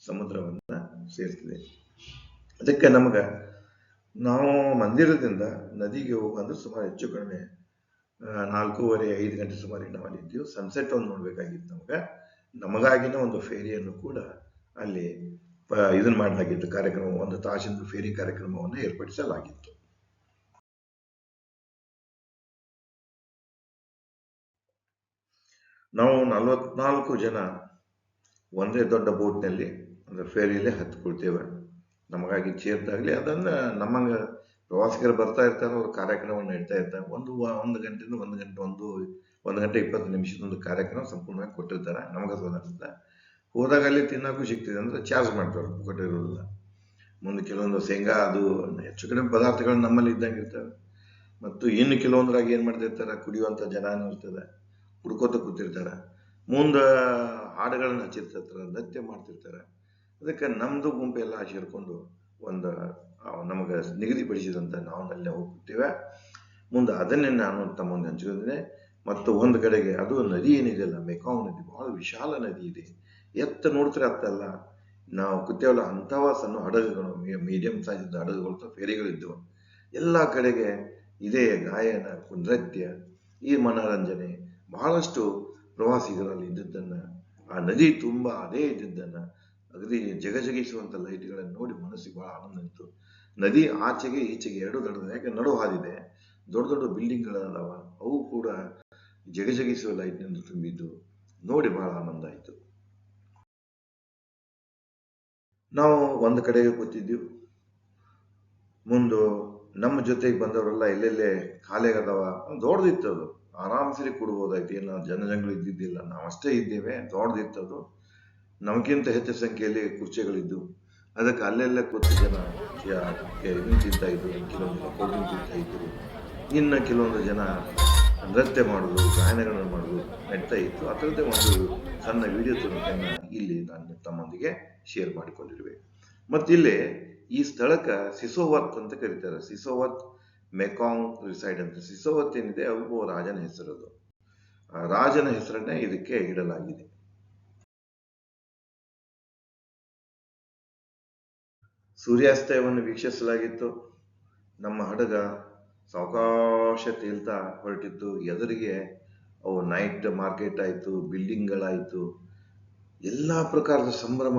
ಸಮುದ್ರವನ್ನ ಸೇರ್ತದೆ. ಅದಕ್ಕೆ ನಾವು ಮಂದಿರದಿಂದ ನದಿಗೆ ಹೋಗಂದ್ರೆ ಸುಮಾರು ಹೆಚ್ಚು ಕಡಿಮೆ 4:30-5 ಗಂಟೆ ಸುಮಾರು ನಾವು ಅಲ್ಲಿ ಇದ್ದೀವಿ. ಸನ್ಸೆಟ್ ಒಂದು ನೋಡ್ಬೇಕಾಗಿತ್ತು. ನಮಗಾಗಿನ ಒಂದು ಫೇರಿಯನ್ನು ಕೂಡ ಅಲ್ಲಿ ಇದನ್ನ ಮಾಡಲಾಗಿತ್ತು, ಕಾರ್ಯಕ್ರಮ, 1 ತಾಸಿನ ಫೇರಿ ಕಾರ್ಯಕ್ರಮವನ್ನು ಏರ್ಪಡಿಸಲಾಗಿತ್ತು. ನಾವು 44 ಜನ ಒಂದೇ ದೊಡ್ಡ ಬೋಟ್ನಲ್ಲಿ ಅಂದ್ರೆ ಫೇರಿಯಲ್ಲಿ ಹತ್ಕೊಳ್ತೇವೆ. ನಮಗಾಗಿ ಚೇರ್ದಾಗ್ಲಿ ಅದನ್ನ ನಮ್ಮಂಗ ಪ್ರವಾಸಿಗರು ಬರ್ತಾ ಇರ್ತಾರೆ, ಅವ್ರ ಕಾರ್ಯಕ್ರಮವನ್ನು ಇಡ್ತಾ ಇರ್ತಾರೆ. ಒಂದು ಗಂಟೆಯಿಂದ 1 ಗಂಟೆ 20 ನಿಮಿಷದ ಒಂದು ಕಾರ್ಯಕ್ರಮ ಸಂಪೂರ್ಣವಾಗಿ ಕೊಟ್ಟಿರ್ತಾರೆ. ನಮಗದು ಅನಿಸುತ್ತೆ. ಹೋದಾಗ ಅಲ್ಲಿ ತಿನ್ನೋಕ್ಕೂ ಸಿಗ್ತಿದೆ ಅಂದ್ರೆ ಚಾರ್ಜ್ ಮಾಡ್ತಾರೆ, ಕೊಟ್ಟಿರೋದಿಲ್ಲ. ಮುಂದೆ ಕೆಲವೊಂದು ಶೇಂಗಾ ಅದು ಹೆಚ್ಚು ಕಡಿಮೆ ಪದಾರ್ಥಗಳು ನಮ್ಮಲ್ಲಿ ಇದ್ದಂಗೆ ಇರ್ತವೆ. ಮತ್ತು ಇನ್ನು ಕೆಲವೊಂದ್ರಾಗ ಏನ್ ಮಾಡ್ತಿರ್ತಾರೆ, ಕುಡಿಯುವಂತ ಜನ ಇರ್ತದೆ, ಹುಡ್ಕೋತ ಕೂತಿರ್ತಾರೆ, ಮುಂದೆ ಹಾಡುಗಳನ್ನ ಹಚ್ಚಿರ್ತಿರ್ತಾರೆ, ನೃತ್ಯ ಮಾಡ್ತಿರ್ತಾರೆ. ಅದಕ್ಕೆ ನಮ್ದು ಗುಂಪೆಲ್ಲ ಸೇರ್ಕೊಂಡು ಒಂದು ನಮಗೆ ನಿಗದಿಪಡಿಸಿದಂತ ನಾವು ಅಲ್ಲೇ ಹೋಗ್ತೇವೆ. ಮುಂದೆ ಅದನ್ನೇ ನಾನು ತಮ್ಮ ಮುಂದೆ ಹಂಚ್ಕೊಂಡಿದ್ದೇನೆ. ಮತ್ತು ಒಂದು ಕಡೆಗೆ ಅದು ನದಿ ಏನಿದೆಯಲ್ಲ, ಮೆಕಾಂಗ್ ನದಿ ಬಹಳ ವಿಶಾಲ ನದಿ ಇದೆ. ಎತ್ತ ನೋಡ್ತಾರೆ ಅತ್ತಲ್ಲ, ನಾವು ಕೂತೇವಲ್ಲ ಅಂಥವ ಸಣ್ಣ ಹಡಗುಗಳು, ಮೀಡಿಯಂ ಸೈಜ್ ಹಡಗುಗಳು, ಫೇರಿಗಳಿದ್ದವು. ಎಲ್ಲ ಕಡೆಗೆ ಇದೇ ಗಾಯನ, ನೃತ್ಯ, ಈ ಮನೋರಂಜನೆ, ಬಹಳಷ್ಟು ಪ್ರವಾಸಿಗರಲ್ಲಿ ಇದ್ದದ್ದನ್ನ, ಆ ನದಿ ತುಂಬಾ ಅದೇ ಇದ್ದಿದ್ದನ್ನ, ಅಗದಿ ಜಗಜಗಿಸುವಂತ ಲೈಟ್ಗಳನ್ನು ನೋಡಿ ಮನಸ್ಸಿಗೆ ಬಹಳ ಆನಂದ ಇತ್ತು. ನದಿ ಆಚೆಗೆ ಈಚೆಗೆ ಎರಡು ದಡದ, ಯಾಕೆ ನಡು ಹಾದಿದೆ, ದೊಡ್ಡ ದೊಡ್ಡ ಬಿಲ್ಡಿಂಗ್ಗಳದಾವ, ಅವು ಕೂಡ ಜಗಜಗಿಸುವ ಲೈಟ್ನಿಂದ ತುಂಬಿದ್ದು ನೋಡಿ ಬಹಳ ಆನಂದ ಆಯಿತು. ನಾವು ಒಂದು ಕಡೆಗೆ ಕೂತಿದ್ದೀವಿ. ಮುಂದೆ ನಮ್ಮ ಜೊತೆಗೆ ಬಂದವರೆಲ್ಲ ಎಲ್ಲೆಲ್ಲೇ ಖಾಲಿಯಾಗದವ, ದೊಡ್ಡದಿತ್ತು ಅದು, ಆರಾಮ್ಸರಿ ಕೊಡ್ಬೋದಾಯ್ತು, ಏನು ಜನಜಂಗಳು ಇದ್ದಿದ್ದಿಲ್ಲ, ನಾವಷ್ಟೇ ಇದ್ದೇವೆ, ದೊಡ್ಡದಿತ್ತದು. ನಮಗಿಂತ ಹೆಚ್ಚು ಸಂಖ್ಯೆಯಲ್ಲಿ ಕುರ್ಚಿಗಳಿದ್ದು, ಅದಕ್ಕೆ ಅಲ್ಲೆಲ್ಲ ಕೂತು ಜನ ಇದನ್ನು ತಿಂತಾ ಇದ್ರು, ಕೆಲವೊಂದು ಜನ ಕೋಲ್ಡ್ ಡ್ರಿಂಕ್ ತಿಂತಾ ಇದ್ರು, ಇನ್ನು ಕೆಲವೊಂದು ಜನ ನೃತ್ಯ ಮಾಡೋದು, ಗಾಯನಗಳನ್ನು ಮಾಡೋದು ನಡೀತಾ ಇತ್ತು. ಆ ಥರದ್ದೇ ಒಂದು ಸಣ್ಣ ವಿಡಿಯೋ ತುಣುಕನ್ನು ಇಲ್ಲಿ ನಾನು ತಮ್ಮೊಂದಿಗೆ ಶೇರ್ ಮಾಡಿಕೊಂಡಿರುವೆ. ಮತ್ತಿಲ್ಲಿ ಈ ಸ್ಥಳಕ್ಕೆ ಸಿಸೋವತ್ ಅಂತ ಕರೀತಾರೆ. ಸಿಸೋವತ್ ಮೆಕಾಂಗ್ ರಿಸೈಡ್ ಅಂತ. ಸಿಸೋವತ್ ಏನಿದೆ ಅವು ರಾಜನ ಹೆಸರದು. ಆ ರಾಜನ ಹೆಸರನ್ನೇ ಇದಕ್ಕೆ ಇಡಲಾಗಿದೆ. ಸೂರ್ಯಾಸ್ತಯವನ್ನು ವೀಕ್ಷಿಸಲಾಗಿತ್ತು. ನಮ್ಮ ಹಡಗ ಸಾವಕಾಶ ತೇಲ್ತಾ ಹೊರಟಿತ್ತು. ಎದುರಿಗೆ ಅವು ನೈಟ್ ಮಾರ್ಕೆಟ್ ಆಯಿತು, ಬಿಲ್ಡಿಂಗ್ಗಳಾಯಿತು, ಎಲ್ಲ ಪ್ರಕಾರದ ಸಂಭ್ರಮ.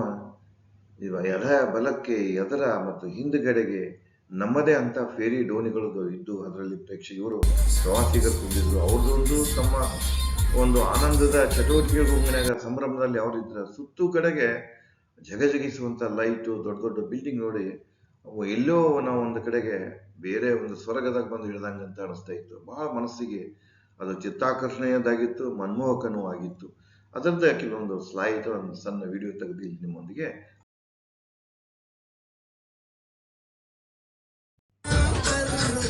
ಎಡ ಬಲಕ್ಕೆ ಎದರ ಮತ್ತು ಹಿಂದುಗಡೆಗೆ ನಮ್ಮದೇ ಅಂತ ಫೇರಿ ದೋಣಿಗಳು ಇದ್ದು, ಅದರಲ್ಲಿ ಇವರು ಪ್ರವಾಸಿಗರು ತುಂಬಿದ್ರು. ಅವ್ರದ್ದೊಂದು ತಮ್ಮ ಒಂದು ಆನಂದದ ಚಟುವಟಿಕೆ ಗುಂಪಿನಾಗ ಸಂಭ್ರಮದಲ್ಲಿ ಅವರಿದ್ರ. ಸುತ್ತು ಕಡೆಗೆ ಜಗಜಗಿಸುವಂತ ಲೈಟು, ದೊಡ್ಡ ದೊಡ್ಡ ಬಿಲ್ಡಿಂಗ್ ನೋಡಿ ಅವು ಎಲ್ಲೋ ನಾವು ಒಂದು ಕಡೆಗೆ ಬೇರೆ ಒಂದು ಸ್ವರ್ಗದಾಗ ಬಂದು ಇಳಿದಂಗಂತ ಅನಿಸ್ತಾ ಇತ್ತು. ಬಹಳ ಮನಸ್ಸಿಗೆ ಅದು ಚಿತ್ತಾಕರ್ಷಣೀಯದಾಗಿತ್ತು, ಮನಮೋಹಕನೂ ಆಗಿತ್ತು. ಅದರದ್ದೇ ಕೆಲವೊಂದು ಸ್ಲೈಡ್, ಒಂದು ಸಣ್ಣ ವಿಡಿಯೋ ತೆಗೆದು ಇಲ್ಲಿ ನಿಮ್ಮೊಂದಿಗೆ.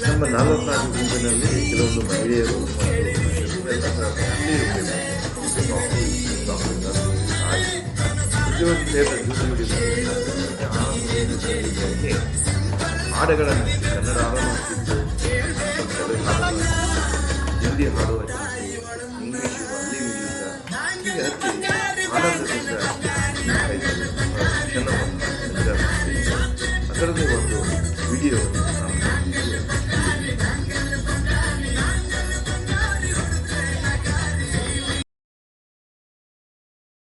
ನಮ್ಮ 44 ಗುಂಪಿನಲ್ಲಿ ಕೆಲವೊಂದು ಮಹಿಳೆಯರು ಹಾಡುಗಳನ್ನು ಕನ್ನಡ ಹಾಡನ್ನು ಹಿಂದಿ ಹಾಡುವ ಚಿಂತೆ, ಇಂಗ್ಲಿಷ್ ಅಲ್ಲಿ ಮಿಡಿಯುತ್ತಾ ಹೀಗೆ ಹತ್ತಿ ಆನಂದದಿಂದ ಕ್ಷಣವನ್ನು ಎಂಜಾಯ್ ಮಾಡ್ತಿದ್ದೆ. ಅದರದ್ದು ಒಂದು ವಿಡಿಯೋ ನಾನು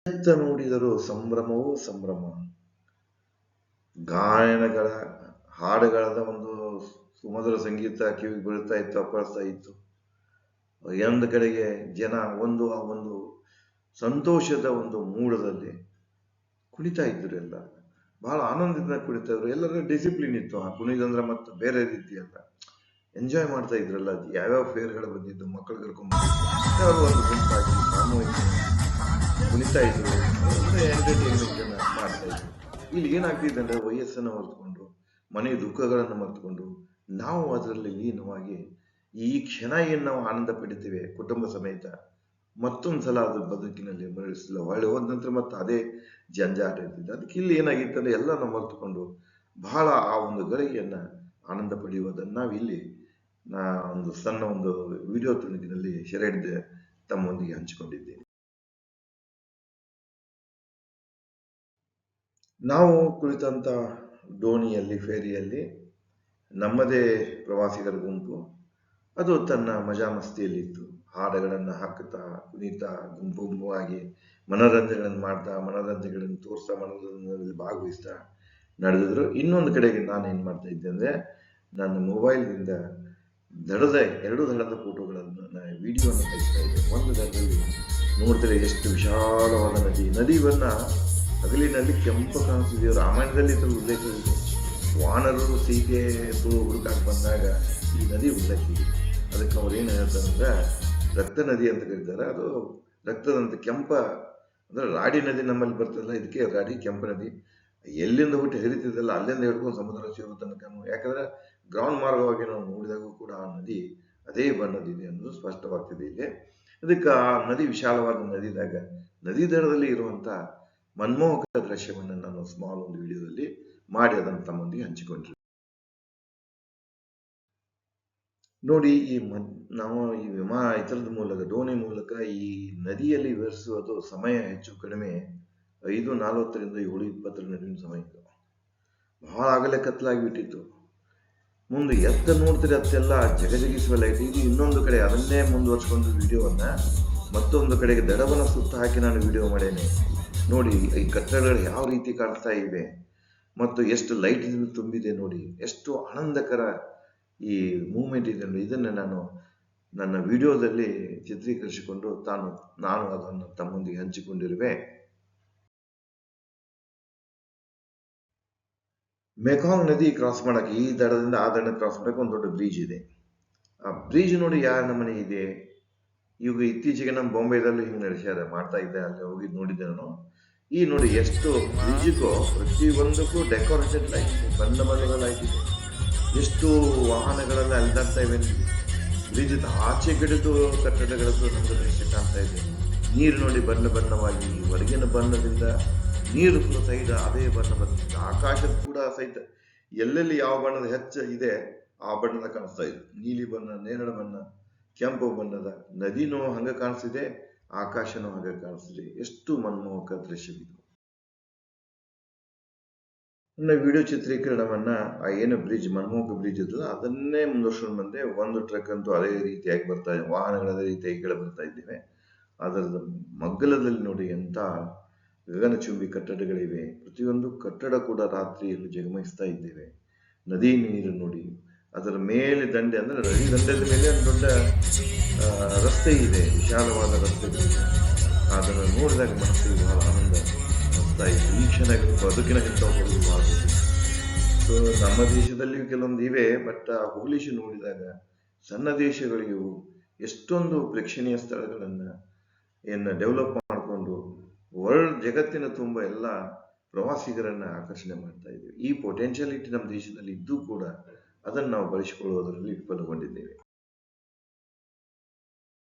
ಎತ್ತ ನೋಡಿದರೂ ಸಂಭ್ರಮವೂ ಸಂಭ್ರಮ. ಗಾಯನಗಳ ಹಾಡುಗಳ ಒಂದು ಸುಮಧುರ ಸಂಗೀತ ಕಿವಿಗೆ ಬೀಳ್ತಾ ಇತ್ತು, ಅಪ್ಪಳಿಸ್ತಾ ಇತ್ತು. ಒಂದು ಕಡೆಗೆ ಜನ ಆ ಒಂದು ಸಂತೋಷದ ಒಂದು ಮೂಡದಲ್ಲಿ ಕುಣಿತಾ ಇದ್ರು. ಎಲ್ಲ ಬಹಳ ಆನಂದದಿಂದ ಕುಣಿತಾ ಇದ್ರು. ಎಲ್ಲರ ಡಿಸಿಪ್ಲಿನ್ ಇತ್ತು. ಆ ಕುಣಿದಂದ್ರೆ ಮತ್ತೆ ಬೇರೆ ರೀತಿ ಅಲ್ಲ, ಎಂಜಾಯ್ ಮಾಡ್ತಾ ಇದ್ರಲ್ಲ. ಯಾವ್ಯಾವ ಫೇರ್ಗಳು ಬಂದಿದ್ದು, ಮಕ್ಕಳು ಕರ್ಕೊಂಡು ಒಂದು ಗುಂಪಾಗಿ ಸಾಮೂಹಿಕ ಕುಣಿತಾ ಇದ್ರು, ಎಂಟರ್ಟೈನ್ಮೆಂಟ್ ಮಾಡ್ತಾ ಇದ್ರು. ಇಲ್ಲಿ ಏನಾಗ್ತಿದೆ ಅಂದ್ರೆ ವಯಸ್ಸನ್ನು ಮರೆತುಕೊಂಡು, ಮನೆ ದುಃಖಗಳನ್ನು ಮರೆತುಕೊಂಡು ನಾವು ಅದರಲ್ಲಿ ಲೀನವಾಗಿ ಈ ಕ್ಷಣ ಏನು ನಾವು ಆನಂದ ಪಡಿತೇವೆ ಕುಟುಂಬ ಸಮೇತ, ಮತ್ತೊಂದ್ಸಲ ಅದು ಬದುಕಿನಲ್ಲಿ ಮರಳಿಸಲ್ಲ. ಹೊಳ್ಳಿ ಹೋದ ನಂತರ ಮತ್ತೆ ಅದೇ ಜಂಜಾಟ ಇರ್ತಿದೆ. ಅದಕ್ಕೆ ಇಲ್ಲಿ ಏನಾಗಿತ್ತಂದ್ರೆ ಎಲ್ಲ ನಾವು ಮರೆತುಕೊಂಡು ಬಹಳ ಆ ಒಂದು ಗಳಿಗೆಯನ್ನ ಆನಂದ ಪಡೆಯುವುದನ್ನು ನಾವಿಲ್ಲಿ ಒಂದು ಸಣ್ಣ ಒಂದು ವಿಡಿಯೋ ತುಣುಕಿನಲ್ಲಿ ಸೆರೆ ಹಿಡಿದು ತಮ್ಮೊಂದಿಗೆ ಹಂಚಿಕೊಂಡಿದ್ದೇನೆ. ನಾವು ಕುಳಿತಂತ ದೋಣಿಯಲ್ಲಿ, ಫೇರಿಯಲ್ಲಿ ನಮ್ಮದೇ ಪ್ರವಾಸಿಗರ ಗುಂಪು ಅದು ತನ್ನ ಮಜಾ ಮಸ್ತಿಯಲ್ಲಿತ್ತು. ಹಾಡುಗಳನ್ನು ಹಾಕುತ್ತಾ, ಕುಣಿತಾ, ಗುಂಪು ಗುಂಪುವಾಗಿ ಮನೋರಂಜನೆಗಳನ್ನು ಮಾಡ್ತಾ, ಮನೋರಂಜನೆಗಳನ್ನು ತೋರಿಸ್ತಾ, ಮನೋರಂಜನೆಯಲ್ಲಿ ಭಾಗವಹಿಸ್ತಾ ನಡೆದಿದ್ರು. ಇನ್ನೊಂದು ಕಡೆಗೆ ನಾನು ಏನು ಮಾಡ್ತಾ ಇದ್ದೆ ಅಂದರೆ, ನನ್ನ ಮೊಬೈಲ್ನಿಂದ ಎರಡು ದಡದ ಫೋಟೋಗಳನ್ನು, ವಿಡಿಯೋವನ್ನು ತೆಗಿಸ್ತಾ ಇದ್ದೆ. ಒಂದು ದಡದಲ್ಲಿ ನೋಡ್ತಾರೆ ಎಷ್ಟು ವಿಶಾಲವಾದ ನದಿಯನ್ನ ಹಗಲಿನಲ್ಲಿ ಕೆಂಪು ಕಾಣಿಸ್ತಿದೆಯೋ. ರಾಮಾಯಣದಲ್ಲಿ ಇದರ ಉಲ್ಲೇಖ ಇದೆ. ವಾನರರು ಸೀತೆ ಹುಡುಕಾಕ್ ಬಂದಾಗ ಈ ನದಿ ಉಲ್ಲೇಖ ಇದೆ. ಅದಕ್ಕೆ ಅವ್ರು ಏನು ಹೇಳ್ತಾರೆ ಅಂದ್ರೆ ರಕ್ತ ನದಿ ಅಂತ ಕರೀತಾರೆ. ಅದು ರಕ್ತದಂತೆ ಕೆಂಪ ಅಂದ್ರೆ ರಾಡಿ ನದಿ ನಮ್ಮಲ್ಲಿ ಬರ್ತದಲ್ಲ, ಇದಕ್ಕೆ ರಾಡಿ ಕೆಂಪು ನದಿ. ಎಲ್ಲಿಂದ ಹುಟ್ಟಿ ಹರಿತಿದ್ದಲ್ಲ ಅಲ್ಲಿಂದ ಹಿಡ್ಕೊಂಡು ಸಮುದ್ರ ಸೇರೋ ತನಕ, ಯಾಕಂದ್ರೆ ಗ್ರೌಂಡ್ ಮಾರ್ಗವಾಗಿ ನಾವು ನೋಡಿದಾಗೂ ಕೂಡ ಆ ನದಿ ಅದೇ ಬಣ್ಣದಿದೆ ಅನ್ನೋದು ಸ್ಪಷ್ಟವಾಗ್ತಿದೆ ಇಲ್ಲಿ. ಅದಕ್ಕೆ ಆ ನದಿ ವಿಶಾಲವಾದ ನದಿದಾಗ ನದಿ ದಡದಲ್ಲಿ ಇರುವಂತ ಮನಮೋಹಕ ದೃಶ್ಯವನ್ನು ನಾನು ಸ್ಮಾಲ್ ಒಂದು ವಿಡಿಯೋದಲ್ಲಿ ಮಾಡಿ ಅದನ್ನು ತಮ್ಮೊಂದಿಗೆ ಹಂಚಿಕೊಂಡ್ರಿ. ನೋಡಿ, ನಾವು ಈ ಇದರದ ಮೂಲಕ, ದೋಣಿ ಮೂಲಕ ಈ ನದಿಯಲ್ಲಿ ವಿವರಿಸುವುದು ಸಮಯ ಹೆಚ್ಚು ಕಡಿಮೆ 5:40 7:20 ನಡುವಿನ ಸಮಯ. ಬಹಳ ಆಗಲೇ ಕತ್ತಲಾಗಿ ಬಿಟ್ಟಿತ್ತು. ಮುಂದೆ ಎತ್ತ ನೋಡ್ತೀರಿ ಅತ್ತೆಲ್ಲ ಜಗಜಗಿಸುವ ಲೈಟ್. ಇದು ಇನ್ನೊಂದು ಕಡೆ ಅದನ್ನೇ ಮುಂದುವರ್ಸ್ಕೊಂಡು ವಿಡಿಯೋವನ್ನ ಮತ್ತೊಂದು ಕಡೆಗೆ ದಡವನ್ನು ಸುತ್ತ ಹಾಕಿ ನಾನು ವಿಡಿಯೋ ಮಾಡೇನೆ. ನೋಡಿ ಈ ಕಟ್ಟಡಗಳು ಯಾವ ರೀತಿ ಕಾಣಿಸ್ತಾ ಇವೆ ಮತ್ತು ಎಷ್ಟು ಲೈಟ್ ತುಂಬಿದೆ. ನೋಡಿ ಎಷ್ಟು ಆನಂದಕರ ಈ ಮೂಮೆಂಟ್ ಇದೆ. ಇದನ್ನು ನಾನು ನನ್ನ ವಿಡಿಯೋದಲ್ಲಿ ಚಿತ್ರೀಕರಿಸಿಕೊಂಡು ನಾನು ಅದನ್ನು ತಮ್ಮೊಂದಿಗೆ ಹಂಚಿಕೊಂಡಿರುವೆ. ಮೆಕಾಂಗ್ ನದಿ ಕ್ರಾಸ್ ಮಾಡಕ್ಕೆ, ಈ ದಡದಿಂದ ಆ ದಡ ಕ್ರಾಸ್ ಮಾಡಕ್ಕೆ ಒಂದು ದೊಡ್ಡ ಬ್ರಿಡ್ಜ್ ಇದೆ. ಆ ಬ್ರಿಡ್ಜ್ ನೋಡಿ ಯಾವ ನಮನೆ ಇದೆ. ಇವಾಗ ಇತ್ತೀಚೆಗೆ ನಮ್ಮ ಬಾಂಬೆದಲ್ಲೂ ಹಿಂಗೆ ನಡೆಸ್ಯಾರ, ಮಾಡ್ತಾ ಇದ್ದೆ, ಅಲ್ಲಿ ಹೋಗಿ ನೋಡಿದ್ದೆ ನಾನು. ಈ ನೋಡಿ ಎಷ್ಟು ಬ್ರಿಡ್ಜ್ಗೂ ಪ್ರತಿಯೊಂದಕ್ಕೂ ಡೆಕೋರೇಟೆಡ್ ಲೈಟ್, ಬಣ್ಣ ಬಣ್ಣದ ಲೈಟ್ ಇದೆ. ಎಷ್ಟು ವಾಹನಗಳೆಲ್ಲ ಅಲ್ದಾಡ್ತಾ ಇವೆ. ಬ್ರಿಡ್ಜ್ ಆಚೆ ಕಡೆದು ಕಟ್ಟಡಗಳದ್ದು ನಮಗೆ ದೃಶ್ಯ ಕಾಣ್ತಾ ಇದೆ. ನೀರು ನೋಡಿ ಬಣ್ಣ ಬಣ್ಣವಾಗಿ, ಹೊರಗಿನ ಬಣ್ಣದಿಂದ ನೀರು ಸಹಿತ ಅದೇ ಬಣ್ಣ ಬರ್ತದೆ. ಆಕಾಶದ ಕೂಡ ಸಹಿತ ಎಲ್ಲೆಲ್ಲಿ ಯಾವ ಬಣ್ಣದ ಹೆಚ್ಚು ಇದೆ ಆ ಬಣ್ಣದ ಕಾಣಿಸ್ತಾ ಇದೆ. ನೀಲಿ ಬಣ್ಣ, ನೇರಳೆ ಬಣ್ಣ, ಕೆಂಪು ಬಣ್ಣದ ನದಿನೂ ಹಂಗ ಕಾಣಿಸ್ತಿದೆ, ಆಕಾಶನೂ ಹಾಗೆ ಕಾಣಿಸ್ತಿದೆ. ಎಷ್ಟು ಮನಮೋಹಕ ದೃಶ್ಯವಿದು. ನನ್ನ ವಿಡಿಯೋ ಚಿತ್ರೀಕರಣವನ್ನ ಆ ಏನು ಬ್ರಿಡ್ಜ್, ಮನಮೋಹಕ ಬ್ರಿಡ್ಜ್ ಇದ್ದಲ್ಲ ಅದನ್ನೇ ಮುಂದುವರ್ಸ್ಕೊಂಡು ಬಂದೆ. ಒಂದು ಟ್ರಕ್ ಅಂತೂ ಅದೇ ರೀತಿಯಾಗಿ ಬರ್ತಾ ಇದೆ, ವಾಹನಗಳ ಅದೇ ರೀತಿಯಾಗಿ ಕೆಳ ಬರ್ತಾ ಇದ್ದೇವೆ. ಅದರ ಮಗ್ಗಲದಲ್ಲಿ ನೋಡಿ ಎಂತ ಗಗನಚುಂಬಿ ಕಟ್ಟಡಗಳಿವೆ. ಪ್ರತಿಯೊಂದು ಕಟ್ಟಡ ಕೂಡ ರಾತ್ರಿಯಲ್ಲಿ ಜಗಮಗಿಸ್ತಾ ಇದ್ದೇವೆ. ನದಿ ನೀರು ನೋಡಿ, ಅದರ ಮೇಲೆ ದಂಡೆ ಅಂದ್ರೆ ನದಿ ದಂಡೆದ ಮೇಲೆ ಒಂದು ದೊಡ್ಡ ರಸ್ತೆ ಇದೆ, ವಿಶಾಲವಾದ ರಸ್ತೆ. ಅದನ್ನು ನೋಡಿದಾಗ ಮನಸ್ಸಿಗೆ ಬಹಳ ಆನಂದ ಅನಿಸ್ತಾ ಇತ್ತು. ಈ ಕ್ಷಣಗಳು ಬದುಕಿನಕ್ಕಿಂತ ಹೋಗಿ ಮಾಡಬೇಕು. ಸೊ ನಮ್ಮ ದೇಶದಲ್ಲಿಯೂ ಕೆಲವೊಂದು ಇವೆ, ಬಟ್ ಆ ಹೋಲಿಸಿ ನೋಡಿದಾಗ ಸಣ್ಣ ದೇಶಗಳಿಗೂ ಎಷ್ಟೊಂದು ಪ್ರೇಕ್ಷಣೀಯ ಸ್ಥಳಗಳನ್ನ ಡೆವಲಪ್ ಮಾಡಿಕೊಂಡು ವರ್ಲ್ಡ್ ಜಗತ್ತಿನ ತುಂಬ ಎಲ್ಲ ಪ್ರವಾಸಿಗರನ್ನ ಆಕರ್ಷಣೆ ಮಾಡ್ತಾ ಇದ್ದೇವೆ. ಈ ಪೊಟೆನ್ಷಿಯಾಲಿಟಿ ನಮ್ಮ ದೇಶದಲ್ಲಿ ಇದ್ದೂ ಕೂಡ ಅದನ್ನು ನಾವು ಬಳಸಿಕೊಳ್ಳುವುದರಲ್ಲಿ ವಿಫಲಗೊಂಡಿದ್ದೇವೆ.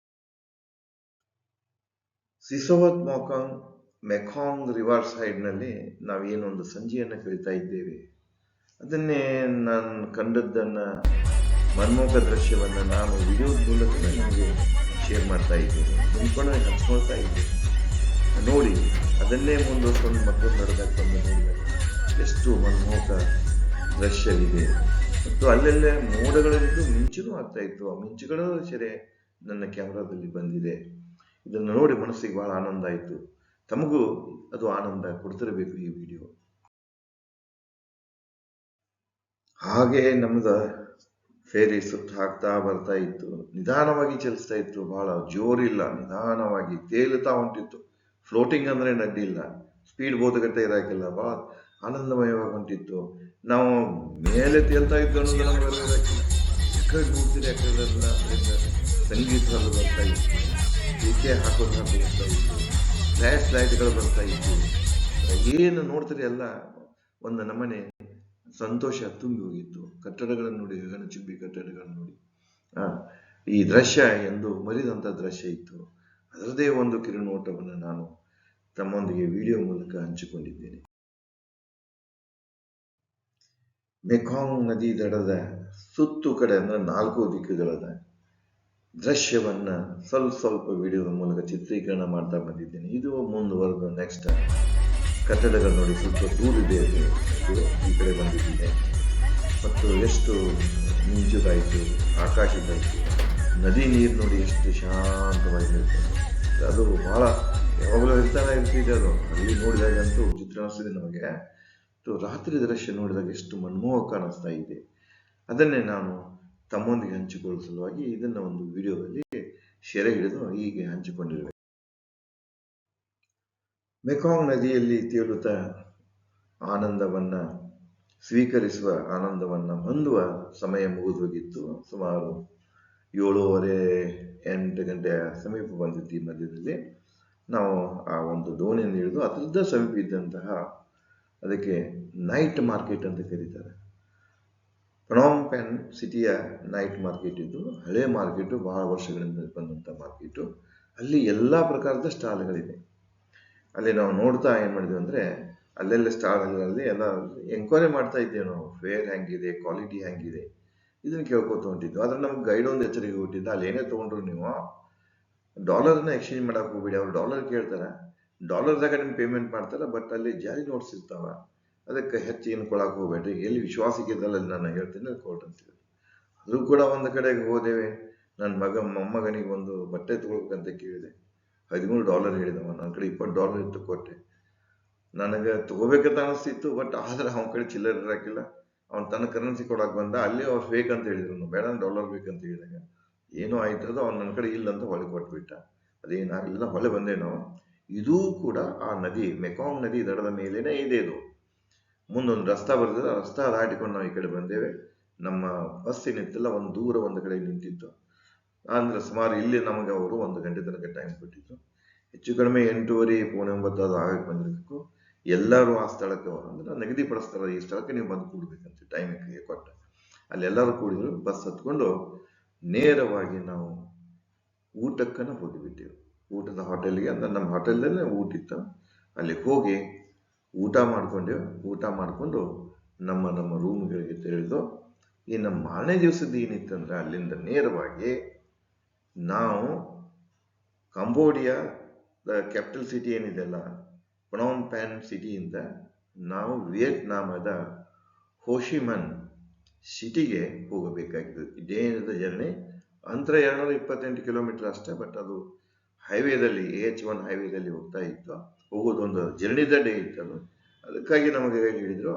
ಸಿಸೋವತ್ ಮೆಕಾಂಗ್ ರಿವರ್ ಸೈಡ್ನಲ್ಲಿ ನಾವೇನೊಂದು ಸಂಜೆಯನ್ನು ಕಳೀತಾ ಇದ್ದೇವೆ. ಅದನ್ನೇ ನಾನು ಕಂಡದ್ದನ್ನು ಮನಮೋಹಕ ದೃಶ್ಯವನ್ನು ನಾನು ವಿಡಿಯೋದ ಮೂಲಕ ನಿಮಗೆ ಶೇರ್ ಮಾಡ್ತಾ ಇದ್ದೇನೆ, ನಿಮ್ಕೊಂಡು ಹಂಚ್ಕೊಳ್ತಾ ಇದ್ದೇನೆ. ನೋಡಿ, ಅದನ್ನೇ ಮುಂದುವರ್ಸ್ಕೊಂಡು ಮತ್ತೊಂದು ನಡೆದಕ್ಕೆ ಬಂದು ನೋಡಿದಾಗ ಎಷ್ಟು ಮನಮೋಹಕ ದೃಶ್ಯವಿದೆ. ಮತ್ತು ಅಲ್ಲೆಲ್ಲೇ ಮೋಡಗಳಿದ್ದು ಮಿಂಚುನೂ ಆಗ್ತಾ ಇತ್ತು. ಆ ಮಿಂಚುಗಳು ಸೆರೆ ನನ್ನ ಕ್ಯಾಮ್ರಾದಲ್ಲಿ ಬಂದಿದೆ. ಇದನ್ನು ನೋಡಿ ಮನಸ್ಸಿಗೆ ಬಹಳ ಆನಂದ ಆಯಿತು. ತಮಗೂ ಅದು ಆನಂದ ಕೊಡ್ತಿರಬೇಕು ಈ ವಿಡಿಯೋ. ಹಾಗೆ ನಮ್ದು ಫೇರಿ ಸುತ್ತ ಹಾಕ್ತಾ ಬರ್ತಾ ಇತ್ತು, ನಿಧಾನವಾಗಿ ಚಲಿಸ್ತಾ ಇತ್ತು, ಬಹಳ ಜೋರಿಲ್ಲ, ನಿಧಾನವಾಗಿ ತೇಲುತ್ತಾ ಹೊಂಟಿತ್ತು. ಫ್ಲೋಟಿಂಗ್ ಅಂದ್ರೆ ನಡ್ಡಿಲ್ಲ, ಸ್ಪೀಡ್ ಬೋಧಗಟ್ಟೆ ಇರಾಕಿಲ್ಲ, ಬಹಳ ಆನಂದಮಯವಾಗಿ ಹೊಂಟಿತ್ತು. ನಾವು ಮೇಲೆ ತೇಲ್ತಾ ಇದ್ದು ಅನ್ನೋದು ನಮ್ಗೆ ಇರಾಕಿಲ್ಲ. ಎಕಡೆ ನೋಡ್ತೀರಿ ಯಾಕಂದ್ರೆ ಸಂಗೀತ ಬರ್ತಾ ಇತ್ತು, ಟೀಕೆ ಹಾಕೋದು ಬರ್ತಾ ಇತ್ತು, ಫ್ಲ್ಯಾಶ್ ಲೈಟ್ಗಳು ಬರ್ತಾ ಇತ್ತು. ಏನು ನೋಡ್ತೀರಿ ಎಲ್ಲ ಒಂದು ನಮನೆ ಸಂತೋಷ ತುಂಬಿ ಹೋಗಿತ್ತು. ಕಟ್ಟಡಗಳನ್ನು ನೋಡಿ, ಗಗನಚುಂಬಿ ಕಟ್ಟಡಗಳನ್ನು ನೋಡಿ, ಈ ದೃಶ್ಯ ಎಂದು ಮರಿದಂಥ ದೃಶ್ಯ ಇತ್ತು. ಅದರದೇ ಒಂದು ಕಿರುನೋಟವನ್ನು ನಾನು ತಮ್ಮೊಂದಿಗೆ ವಿಡಿಯೋ ಮೂಲಕ ಹಂಚಿಕೊಂಡಿದ್ದೇನೆ. ಮೆಕಾಂಗ್ ನದಿ ದಡದ ಸುತ್ತು ಕಡೆ ಅಂದ್ರೆ 4 ದಿಕ್ಕುಗಳದ ದೃಶ್ಯವನ್ನ ಸ್ವಲ್ಪ ವಿಡಿಯೋದ ಮೂಲಕ ಚಿತ್ರೀಕರಣ ಮಾಡ್ತಾ ಬಂದಿದ್ದೇನೆ. ಇದು ಮುಂದುವರೆದು ನೆಕ್ಸ್ಟ್ ಕಟ್ಟಡಗಳು ನೋಡಿ, ಸ್ವಲ್ಪ ದೂರಿದೆ, ಈ ಕಡೆ ಬಂದಿದ್ದೀನಿ. ಮತ್ತು ಎಷ್ಟು ಮಿಂಚುದಾಯಿತು, ಆಕಾಶದಾಯಿತು, ನದಿ ನೀರು ನೋಡಿ ಎಷ್ಟು ಶಾಂತವಾಗಿರ್ತದೆ. ಅದು ಬಹಳ ಯಾವಾಗಲೂ ಇರ್ತಿದೆ. ಅದು ಅಲ್ಲಿ ನೋಡಿದಾಗಂತೂ ಚಿತ್ರ ಅನಿಸ್ತದೆ ನಮಗೆ. ರಾತ್ರಿ ದೃಶ್ಯ ನೋಡಿದಾಗ ಎಷ್ಟು ಮನಮೋಹಕ ಕಾಣಿಸ್ತಾ ಇದೆ. ಅದನ್ನೇ ನಾನು ತಮ್ಮೊಂದಿಗೆ ಹಂಚಿಕೊಳ್ಳುವ ಸಲುವಾಗಿ ಇದನ್ನ ಒಂದು ವಿಡಿಯೋದಲ್ಲಿ ಸೆರೆ ಹಿಡಿದು ಹೀಗೆ ಹಂಚಿಕೊಂಡಿರುವೆ. ಮೆಕಾಂಗ್ ನದಿಯಲ್ಲಿ ತೇಲುತ್ತಾ ಆನಂದವನ್ನ ಸ್ವೀಕರಿಸುವ, ಆನಂದವನ್ನ ಹೊಂದುವ ಸಮಯ ಮುಗಿದೋಗಿತ್ತು. ಸುಮಾರು 7:30-8 ಗಂಟೆಯ ಸಮೀಪ ಬಂದಿತ್ತು. ಈ ಮಧ್ಯದಲ್ಲಿ ನಾವು ಆ ಒಂದು ದೋಣಿಯನ್ನು ಹಿಡಿದು ಅದರದ್ದ ಸಮೀಪ ಇದ್ದಂತಹ, ಅದಕ್ಕೆ ನೈಟ್ ಮಾರ್ಕೆಟ್ ಅಂತ ಕರೀತಾರೆ, ಫನೋಮ್ ಪೆನ್ ಸಿಟಿಯ ನೈಟ್ ಮಾರ್ಕೆಟ್ ಇದ್ದು, ಹಳೆ ಮಾರ್ಕೆಟು, ಬಹಳ ವರ್ಷಗಳಿಂದ ಬಂದಂಥ ಮಾರ್ಕೆಟು. ಅಲ್ಲಿ ಎಲ್ಲ ಪ್ರಕಾರದ ಸ್ಟಾಲ್ಗಳಿದೆ. ಅಲ್ಲಿ ನಾವು ನೋಡ್ತಾ ಏನು ಮಾಡಿದ್ವಿ ಅಂದರೆ, ಅಲ್ಲೆಲ್ಲ ಸ್ಟಾಲ್ಗಳಲ್ಲಿ ಎಲ್ಲ ಎಂಕ್ವೈರಿ ಮಾಡ್ತಾ ಇದ್ದೇವೆ ನಾವು, ಫೇರ್ ಹೆಂಗಿದೆ, ಕ್ವಾಲಿಟಿ ಹೆಂಗಿದೆ, ಇದನ್ನು ಕೇಳ್ಕೊತ ಹೊಂಟಿದ್ವಿ. ಆದ್ರೆ ನಮ್ಗೆ ಗೈಡ್ ಒಂದು ಎಚ್ಚರಿಕೆ ಕೊಟ್ಟಿದ್ದ, ಅಲ್ಲಿ ಏನೇ ತೊಗೊಂಡ್ರು ನೀವು ಡಾಲರ್ನ ಎಕ್ಸ್ಚೇಂಜ್ ಮಾಡಕ್ಕೆ ಹೋಗ್ಬೇಡಿ. ಅವ್ರು ಡಾಲರ್ ಕೇಳ್ತಾರೆ, ಡಾಲರ್ದಾಗ ನಿಮ್ಗೆ ಪೇಮೆಂಟ್ ಮಾಡ್ತಾರೆ, ಬಟ್ ಅಲ್ಲಿ ಜಾರಿ ನೋಟ್ಸ್ ಇರ್ತಾವ, ಅದಕ್ಕೆ ಹೆಚ್ಚು ಏನು ಕೊಡಕ್ಕೆ ಹೋಗ್ಬೇಡ್ರಿ, ಎಲ್ಲಿ ವಿಶ್ವಾಸಿಗಿದ್ದಲ್ಲ ಅಲ್ಲಿ ನಾನು ಹೇಳ್ತೀನಿ ಕೊಟ್ಟು ಅಂತೀವಿ. ಆದರೂ ಕೂಡ ಒಂದು ಕಡೆಗೆ ಹೋದೇವೆ. ನನ್ನ ಮೊಮ್ಮಗನಿಗೆ ಒಂದು ಬಟ್ಟೆ ತೊಗೊಳ್ಬೇಕಂತ ಕೇಳಿದೆ. $13 ಹೇಳಿದವ. ನನ್ನ ಕಡೆ $20 ಇತ್ತು, ಕೊಟ್ಟೆ. ನನಗೆ ತಗೋಬೇಕಂತ ಅನಿಸ್ತಿತ್ತು, ಬಟ್ ಆದ್ರೆ ಅವನ ಕಡೆ ಚಿಲ್ಲರ್ ಇರಾಕಿಲ್ಲ. ಅವ್ನು ತನ್ನ ಕರೆನ್ಸಿ ಕೊಡಕ್ಕೆ ಬಂದ. ಅಲ್ಲಿ ಅವ್ರು ಫೇಕ್ ಅಂತ ಹೇಳಿದ್ರು, ಬೇಡ $1 ಬೇಕಂತ ಹೇಳಿದಾಗ ಏನೋ ಆಯ್ತದ, ಅವ್ನು ನನ್ನ ಕಡೆ ಇಲ್ಲ ಅಂತ ಹೊಳೆ ಕೊಟ್ಬಿಟ್ಟ. ಅದೇನಾಗಲಿಲ್ಲ, ಹೊಳೆ ಬಂದೆ ನಾವು. ಇದೂ ಕೂಡ ಆ ನದಿ, ಮೆಕಾಂಗ್ ನದಿ ದಡದ ಮೇಲೇನೆ ಇದೆ. ಇದು ಮುಂದೊಂದು ರಸ್ತಾ ಬರ್ತದೆ, ಆ ರಸ್ತಾ ದಾಟಿಕೊಂಡು ನಾವು ಈ ಕಡೆ ಬಂದೇವೆ. ನಮ್ಮ ಬಸ್ ಏನಿತ್ತಲ್ಲ ಒಂದು ಕಡೆ ನಿಂತಿತ್ತು. ಅಂದ್ರೆ ಸುಮಾರು ಇಲ್ಲಿ ನಮಗೆ ಅವರು 1 ಗಂಟೆ ತನಕ ಟೈಮ್ ಕೊಟ್ಟಿತ್ತು. ಹೆಚ್ಚು ಕಡಿಮೆ 8:30, 8:45 ಅದು ಆಗಕ್ಕೆ ಬಂದಿರಬೇಕು. ಎಲ್ಲರೂ ಆ ಸ್ಥಳಕ್ಕೆ ಅಂದ್ರೆ ನಿಗದಿಪಡಿಸ್ತಾರೆ, ಈ ಸ್ಥಳಕ್ಕೆ ನೀವು ಬಂದು ಕೂಡ್ಬೇಕಂತ ಟೈಮಿಗೆ ಕೊಟ್ಟ. ಅಲ್ಲೆಲ್ಲರೂ ಕೂಡಿದ್ರು. ಬಸ್ ಹತ್ಕೊಂಡು ನೇರವಾಗಿ ನಾವು ಊಟಕ್ಕನ ಹೋಗಿಬಿಟ್ಟೆವು. ಊಟದ ಹೋಟೆಲ್ಗೆ, ಅಂದ್ರೆ ನಮ್ಮ ಹೋಟೆಲ್ದಲ್ಲೇ ಊಟ ಇತ್ತು. ಅಲ್ಲಿ ಹೋಗಿ ಊಟ ಮಾಡ್ಕೊಂಡೆವು. ಊಟ ಮಾಡಿಕೊಂಡು ನಮ್ಮ ರೂಮ್ಗಳಿಗೆ ತೆರಳಿದು, ಈ ನಮ್ಮ ಮಾರನೇ ದಿವಸದ ಏನಿತ್ತಂದ್ರೆ, ಅಲ್ಲಿಂದ ನೇರವಾಗಿ ನಾವು ಕಂಬೋಡಿಯಾದ ಕ್ಯಾಪಿಟಲ್ ಸಿಟಿ ಏನಿದೆಲ್ಲ, ಫನೋಮ್ ಪೆನ್ ಸಿಟಿಯಿಂದ ನಾವು ವಿಯೆಟ್ನಾಮದ ಹೋಶಿಮನ್ ಸಿಟಿಗೆ ಹೋಗಬೇಕಾಗಿತ್ತು. ಇದೇನಿದೆ ಜರ್ನಿ, ಅಂತರ 228 ಕಿಲೋಮೀಟರ್ ಅಷ್ಟೇ. ಬಟ್ ಅದು ಹೈವೇದಲ್ಲಿ, AH1 ಹೈವೇದಲ್ಲಿ ಹೋಗ್ತಾ ಇತ್ತು. ಹೋಗೋದೊಂದು ಜರ್ನಿದ ಡೇ ಇತ್ತು ಅದು. ಅದಕ್ಕಾಗಿ ನಮಗೆ ಹೇಳಿದ್ರು,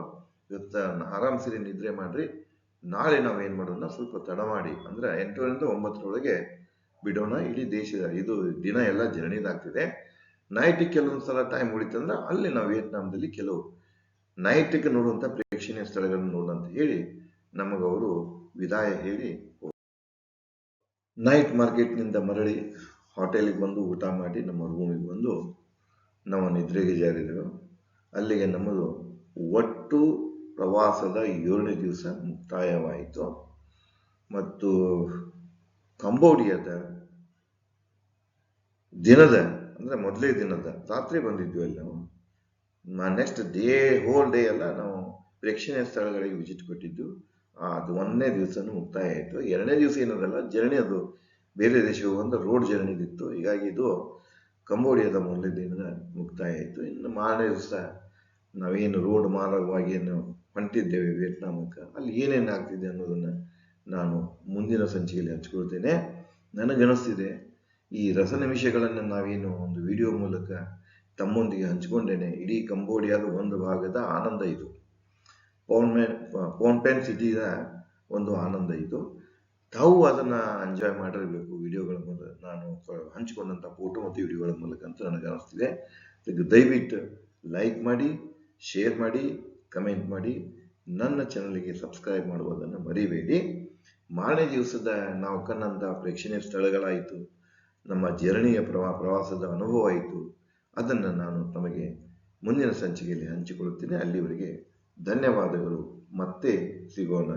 ಇವತ್ತು ಆರಾಮ್ಸರಿ ನಿದ್ರೆ ಮಾಡ್ರಿ, ನಾಳೆ ನಾವೇನು ಮಾಡೋಣ, ಸ್ವಲ್ಪ ತಡ ಮಾಡಿ, ಅಂದ್ರೆ 8ರಿಂದ 9ರೊಳಗೆ ಬಿಡೋಣ. ಇಡೀ ದೇಶದ ಇದು ದಿನ ಎಲ್ಲ ಜರ್ನಿದಾಗ್ತಿದೆ. ನೈಟಿಗೆ ಕೆಲವೊಂದ್ಸಲ ಟೈಮ್ ಉಳಿತಂದ್ರೆ ಅಲ್ಲಿ ನಾವು ವಿಯೆಟ್ನಾಂದಲ್ಲಿ ಕೆಲವು ನೈಟಿಗೆ ನೋಡುವಂಥ ಪ್ರೇಕ್ಷಣೀಯ ಸ್ಥಳಗಳನ್ನು ನೋಡೋಂತ ಹೇಳಿ ನಮಗವರು ವಿದಾಯ ಹೇಳಿ, ನೈಟ್ ಮಾರ್ಕೆಟ್ನಿಂದ ಮರಳಿ ಹೋಟೆಲಿಗೆ ಬಂದು ಊಟ ಮಾಡಿ ನಮ್ಮ ರೂಮಿಗೆ ಬಂದು ನಾವು ನಿದ್ರೆಗೆ ಜಾರಿದೆವು. ಅಲ್ಲಿಗೆ ನಮ್ಮದು ಒಟ್ಟು ಪ್ರವಾಸದ 7ನೇ ದಿವಸ ಮುಕ್ತಾಯವಾಯಿತು. ಮತ್ತು ಕಂಬೋಡಿಯಾದ ದಿನದ, ಅಂದ್ರೆ ಮೊದಲೇ ದಿನದ ರಾತ್ರಿ ಬಂದಿದ್ವಿ ಅಲ್ಲಿ ನಾವು. ನೆಕ್ಸ್ಟ್ ಡೇ, ಹೋಲ್ ಡೇ ಎಲ್ಲ ನಾವು ಪ್ರೇಕ್ಷಣೀಯ ಸ್ಥಳಗಳಿಗೆ ವಿಸಿಟ್ ಕೊಟ್ಟಿದ್ದು. ಅದು ಒಂದನೇ ದಿವಸನೂ ಮುಕ್ತಾಯ ಆಯಿತು. ಎರಡನೇ ದಿವಸ ಏನದಲ್ಲ ಜರ್ನಿ ಅದು ಬೇರೆ ದೇಶಕ್ಕೆ ಹೋಗುವಂಥ ರೋಡ್ ಜರ್ನಿದಿತ್ತು. ಹೀಗಾಗಿ ಇದು ಕಂಬೋಡಿಯಾದ ಮೊದಲನೇ ದಿನದ ಮುಕ್ತಾಯ ಆಯಿತು. ಇನ್ನು ಮಾರನೇ ದಿವಸ ನಾವೇನು ರೋಡ್ ಮಾರ್ಗವಾಗಿ ಏನು ಹೊಂಟಿದ್ದೇವೆ ವಿಯೆಟ್ನಾಮಕ್ಕೆ, ಅಲ್ಲಿ ಏನೇನು ಆಗ್ತಿದೆ ಅನ್ನೋದನ್ನು ನಾನು ಮುಂದಿನ ಸಂಚಿಕೆಯಲ್ಲಿ ಹಂಚ್ಕೊಳ್ತೇನೆ. ನನಗನ್ನಿಸ್ತಿದೆ ಈ ರಸನಿಮಿಷಗಳನ್ನು ನಾವೇನು ಒಂದು ವಿಡಿಯೋ ಮೂಲಕ ತಮ್ಮೊಂದಿಗೆ ಹಂಚಿಕೊಂಡೇನೆ. ಇಡೀ ಕಂಬೋಡಿಯಾದ ಒಂದು ಭಾಗದ ಆನಂದ ಇದು, ಪೋನ್ಪೇನ್ ಸಿಟಿಯ ಒಂದು ಆನಂದ ಇದು. ತಾವು ಅದನ್ನು ಎಂಜಾಯ್ ಮಾಡಿರಬೇಕು ವಿಡಿಯೋಗಳ ಮೂಲಕ, ನಾನು ಹಂಚಿಕೊಂಡಂಥ ಫೋಟೋ ಮತ್ತು ವಿಡಿಯೋಗಳ ಮೂಲಕ ಅಂತ ನನಗೆ ಅನಿಸ್ತಿದೆ. ದಯವಿಟ್ಟು ಲೈಕ್ ಮಾಡಿ, ಶೇರ್ ಮಾಡಿ, ಕಮೆಂಟ್ ಮಾಡಿ, ನನ್ನ ಚಾನಲ್ಗೆ ಸಬ್ಸ್ಕ್ರೈಬ್ ಮಾಡುವುದನ್ನು ಮರಿಬೇಡಿ. ಮಾರನೇ ದಿವಸದ ನಾವು ಕಂಡಂಥ ಪ್ರೇಕ್ಷಣೀಯ ಸ್ಥಳಗಳಾಯಿತು, ನಮ್ಮ ಜರ್ನಿಯ ಪ್ರವಾಸದ ಅನುಭವ ಆಯಿತು, ಅದನ್ನು ನಾನು ತಮಗೆ ಮುಂದಿನ ಸಂಚಿಕೆಯಲ್ಲಿ ಹಂಚಿಕೊಳ್ಳುತ್ತೇನೆ. ಅಲ್ಲಿವರೆಗೆ ಧನ್ಯವಾದಗಳು. ಮತ್ತೆ ಸಿಗೋಣ.